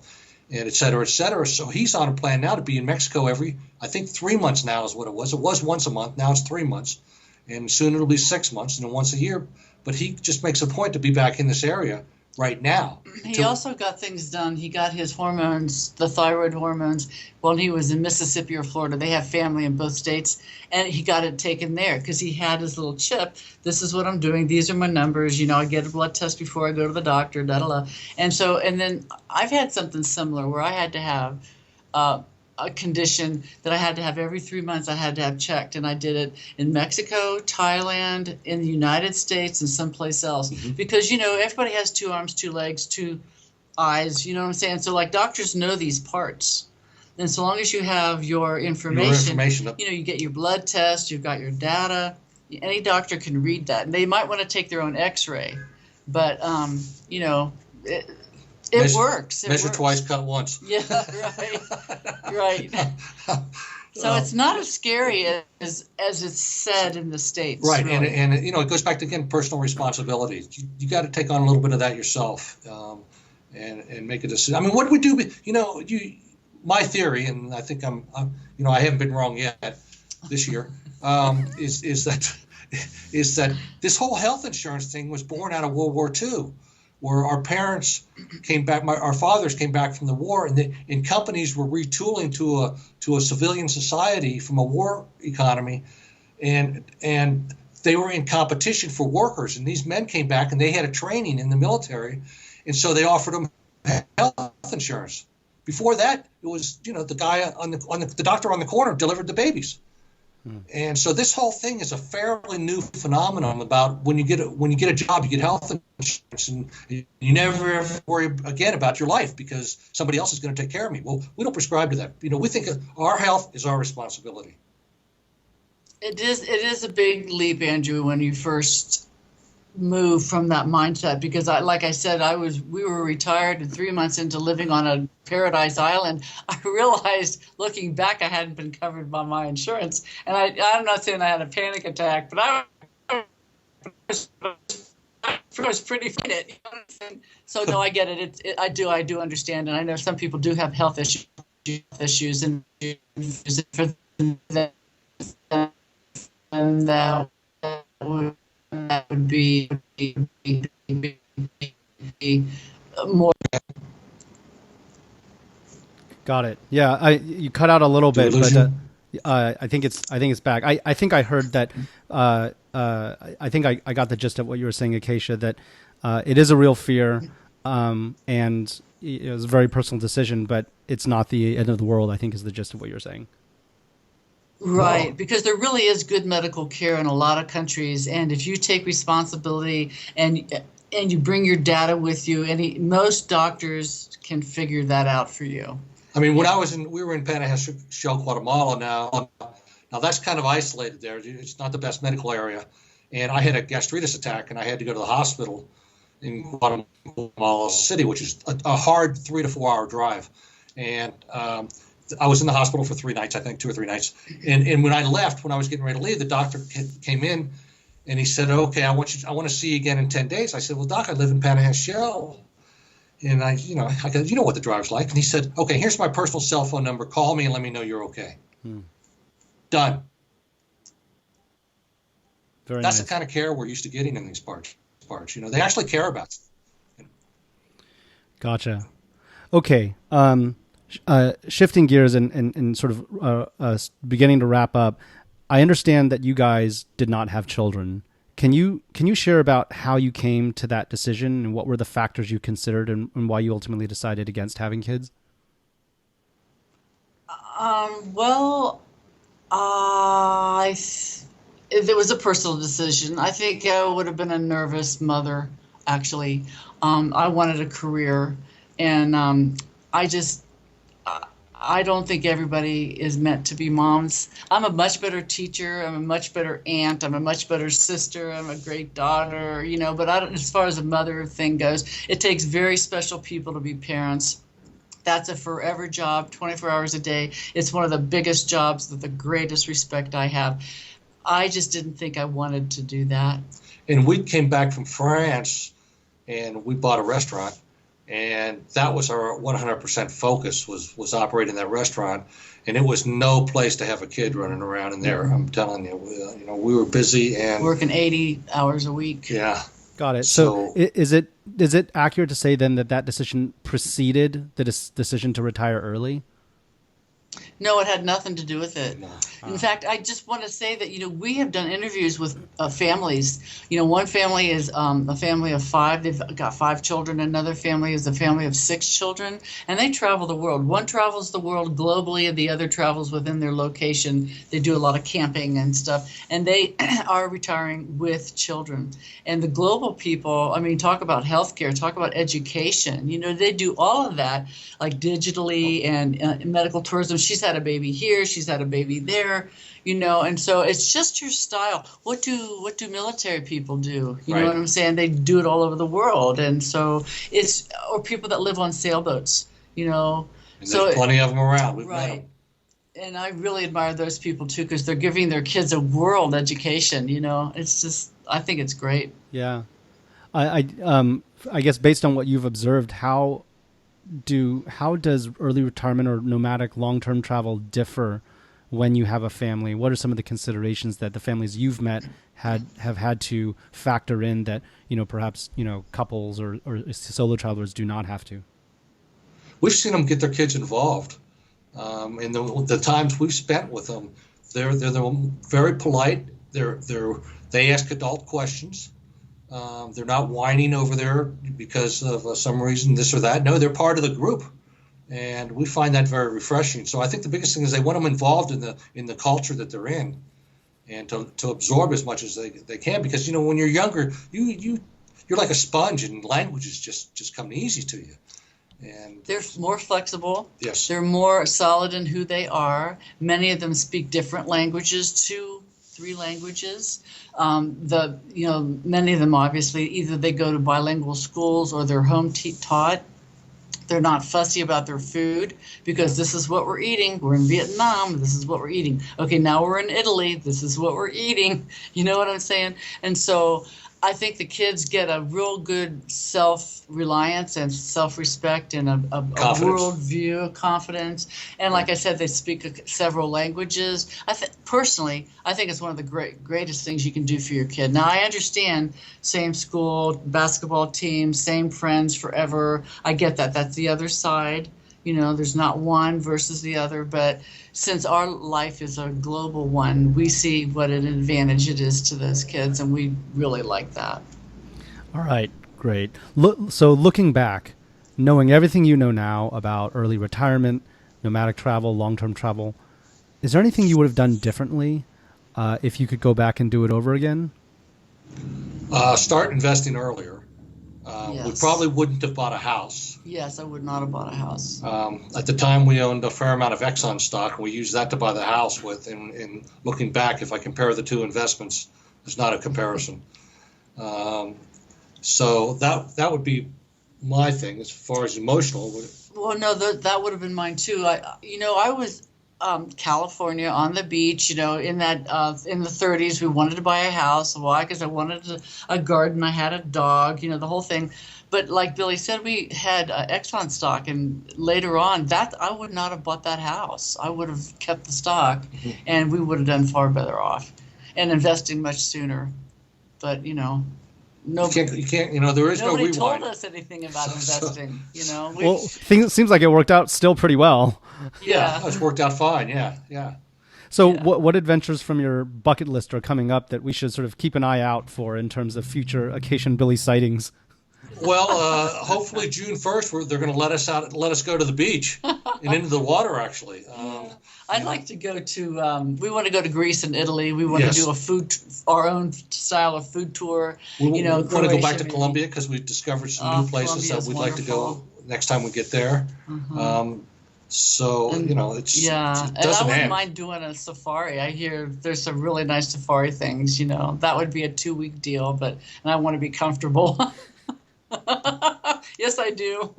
et cetera, et cetera. So he's on a plan now to be in Mexico every, I think 3 months now is what it was. It was once a month. Now it's 3 months, and soon it'll be 6 months, and then once a year. But he just makes a point to be back in this area right now. He also got things done. He got his hormones, the thyroid hormones, when he was in Mississippi or Florida. They have family in both states, and he got it taken there because he had his little chip. This is what I'm doing. These are my numbers. I get a blood test before I go to the doctor, And then I've had something similar where I had to have a condition that I had to have every 3 months. I had to have checked, and I did it in Mexico, Thailand, in the United States, and someplace else. Mm-hmm. Because everybody has 2 arms, 2 legs, 2 eyes. You know what I'm saying? So like doctors know these parts, and so long as you have your information, you get your blood test, you've got your data. Any doctor can read that, and they might want to take their own X-ray, but It works. Measure twice, cut once. Yeah, right. So it's not as scary as it's said in the States. Right, really. and it goes back to, again, personal responsibility. You got to take on a little bit of that yourself and make a decision. I mean, what do we do? My theory, and I think I haven't been wrong yet this year, is that this whole health insurance thing was born out of World War II. Where our parents came back, our fathers came back from the war, and companies were retooling to a civilian society from a war economy, and they were in competition for workers. And these men came back, and they had a training in the military, and so they offered them health insurance. Before that, it was the guy the doctor on the corner delivered the babies. And so this whole thing is a fairly new phenomenon about when you get a job, you get health insurance, and you never ever worry again about your life because somebody else is going to take care of me. Well, we don't prescribe to that. We think our health is our responsibility. It is a big leap, Andrew, when you first move from that mindset, because like I said, we were retired, and 3 months into living on a paradise island, I realized looking back I hadn't been covered by my insurance, and I'm not saying I had a panic attack, but I was pretty fit. So no, I get it. I do understand, and I know some people do have health issues, and for them, and that would be more. Got it. Yeah, you cut out a little bit, but I think it's back. I think I heard that. I think I got the gist of what you were saying, Acacia. That it is a real fear, and it was a very personal decision, but it's not the end of the world. I think is the gist of what you're saying. Right, No. because there really is good medical care in a lot of countries, and if you take responsibility and you bring your data with you, most doctors can figure that out for you. I mean, we were in Panajachel, Guatemala now that's kind of isolated there. It's not the best medical area. And I had a gastritis attack and I had to go to the hospital in Guatemala City, which is a hard 3 to 4 hour drive. And I was in the hospital for 3 nights, I think 2 or 3 nights. And when I left, when I was getting ready to leave, the doctor came in and he said, okay, I want to see you again in 10 days. I said, well, doc, I live in Panajachel. And I go, you know what the drive's like. And he said, okay, here's my personal cell phone number. Call me and let me know you're okay. Done. Very That's nice. the kind of care we're used to getting in these parts. They actually care about it. Gotcha. Okay. Shifting gears and sort of beginning to wrap up. I understand that you guys did not have children. Can you share about how you came to that decision and what were the factors you considered and why you ultimately decided against having kids? Well, it was a personal decision. I think I would have been a nervous mother, actually. I wanted a career, and I don't think everybody is meant to be moms. I'm a much better teacher. I'm a much better aunt. I'm a much better sister. I'm a great daughter, but as far as the mother thing goes, it takes very special people to be parents. That's a forever job, 24 hours a day. It's one of the biggest jobs, the greatest respect I have. I just didn't think I wanted to do that. And we came back from France and we bought a restaurant. And that was our 100% focus was operating that restaurant. And it was no place to have a kid running around in there. I'm telling you, we were busy and working 80 hours a week. Yeah. Got it. So is it accurate to say then that decision preceded the decision to retire early? No, it had nothing to do with it. No. In fact, I just want to say that, we have done interviews with families. One family is a family of 5. They've got 5 children. Another family is a family of 6 children. And they travel the world. One travels the world globally, and the other travels within their location. They do a lot of camping and stuff. And they are retiring with children. And the global people, talk about healthcare, talk about education. They do all of that, like digitally and medical tourism. She's had a baby here, she's had a baby there, and so it's just your style. What do military people do? You know what I'm saying? They do it all over the world, and so or people that live on sailboats, And there's plenty of them around. We've met them. And I really admire those people too, because they're giving their kids a world education. It's just, I think it's great. Yeah, I guess based on what you've observed, how does early retirement or nomadic long-term travel differ when you have a family? What are some of the considerations that the families you've met have had to factor in that perhaps couples or solo travelers do not have to? We've seen them get their kids involved, and the times we've spent with them, they're very polite. They ask adult questions. They're not whining over there because of some reason, this or that. No, they're part of the group, and we find that very refreshing. So I think the biggest thing is they want them involved in the culture that they're in, and to absorb as much as they can. Because when you're younger, you're like a sponge, and languages just come easy to you. And they're more flexible. Yes, they're more solid in who they are. Many of them speak different languages, 2, 3 languages. Many of them obviously either they go to bilingual schools or they're home taught. They're not fussy about their food because this is what we're eating. We're in Vietnam. This is what we're eating. Okay, now we're in Italy. This is what we're eating. You know what I'm saying? And so I think the kids get a real good self-reliance and self-respect and a world view, confidence. And like I said, they speak several languages. Personally, I think it's one of the greatest things you can do for your kid. Now, I understand same school, basketball team, same friends forever. I get that. That's the other side. There's not one versus the other, but since our life is a global one, we see what an advantage it is to those kids, and we really like that. All right, great. So looking back, knowing everything you know now about early retirement, nomadic travel, long-term travel, is there anything you would have done differently if you could go back and do it over again? Start investing earlier. Yes. We probably wouldn't have bought a house. Yes, I would not have bought a house. At the time, we owned a fair amount of Exxon stock, and we used that to buy the house with. And looking back, if I compare the two investments, there's not a comparison. So that would be my thing as far as emotional. Well, no, that would have been mine too. I was California on the beach. In the 30s, we wanted to buy a house. Why? Because I wanted a garden. I had a dog. The whole thing. But like Billy said, we had Exxon stock, and later on, that I would not have bought that house. I would have kept the stock, and we would have done far better off, and investing much sooner. But nobody, you can't. There is no rewind. Nobody told us anything about investing. Well, it seems like it worked out still pretty well. Yeah, it's worked out fine. Yeah. So what adventures from your bucket list are coming up that we should sort of keep an eye out for in terms of future Akaisha and Billy sightings? Well, hopefully June 1st, they're going to let us go to the beach and into the water, actually. I'd like to go to, we want to go to Greece and Italy. We want Yes. to do our own style of food tour. We want to go back Croatia, to maybe. Colombia because we've discovered some new places that Colombia's we'd like to go wonderful. next time we get there. So, it's Yeah, it and I doesn't wouldn't end. mind doing a safari. I hear there's some really nice safari things, That would be a 2-week deal, and I want to be comfortable. Yes, I do.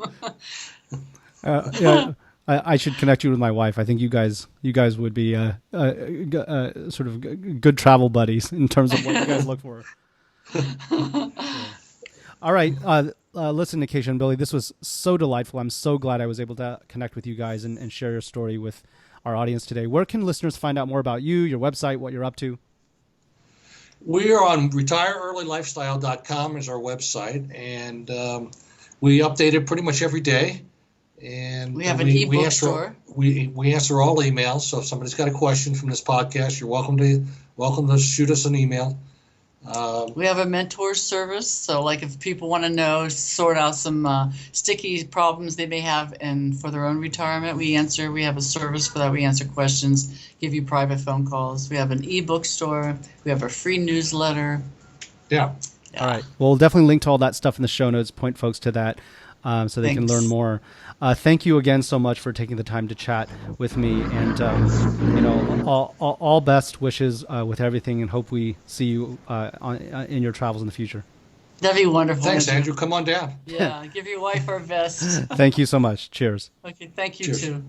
I should connect you with my wife. I think you guys would be sort of good travel buddies in terms of what you guys look for. All right. Listen, Akaisha and Billy, this was so delightful. I'm so glad I was able to connect with you guys and share your story with our audience today. Where can listeners find out more about you, your website, what you're up to? We are on retireearlylifestyle.com is our website, and we update it pretty much every day. And We have an ebook store. We answer all emails. So if somebody's got a question from this podcast, you're welcome to shoot us an email. We have a mentor service, so like if people want to sort out some sticky problems they may have for their own retirement, we have a service for that. We answer questions, give you private phone calls. We have an ebook store. We have a free newsletter. Yeah. All right. Well, we'll definitely link to all that stuff in the show notes, point folks to that so they can Thanks. learn more. Thank you again so much for taking the time to chat with me, and all best wishes with everything, and hope we see you in your travels in the future. That'd be wonderful. Thanks, Andrew. Come on down. Yeah, give your wife our best. Thank you so much. Cheers. Okay, thank you Cheers. too.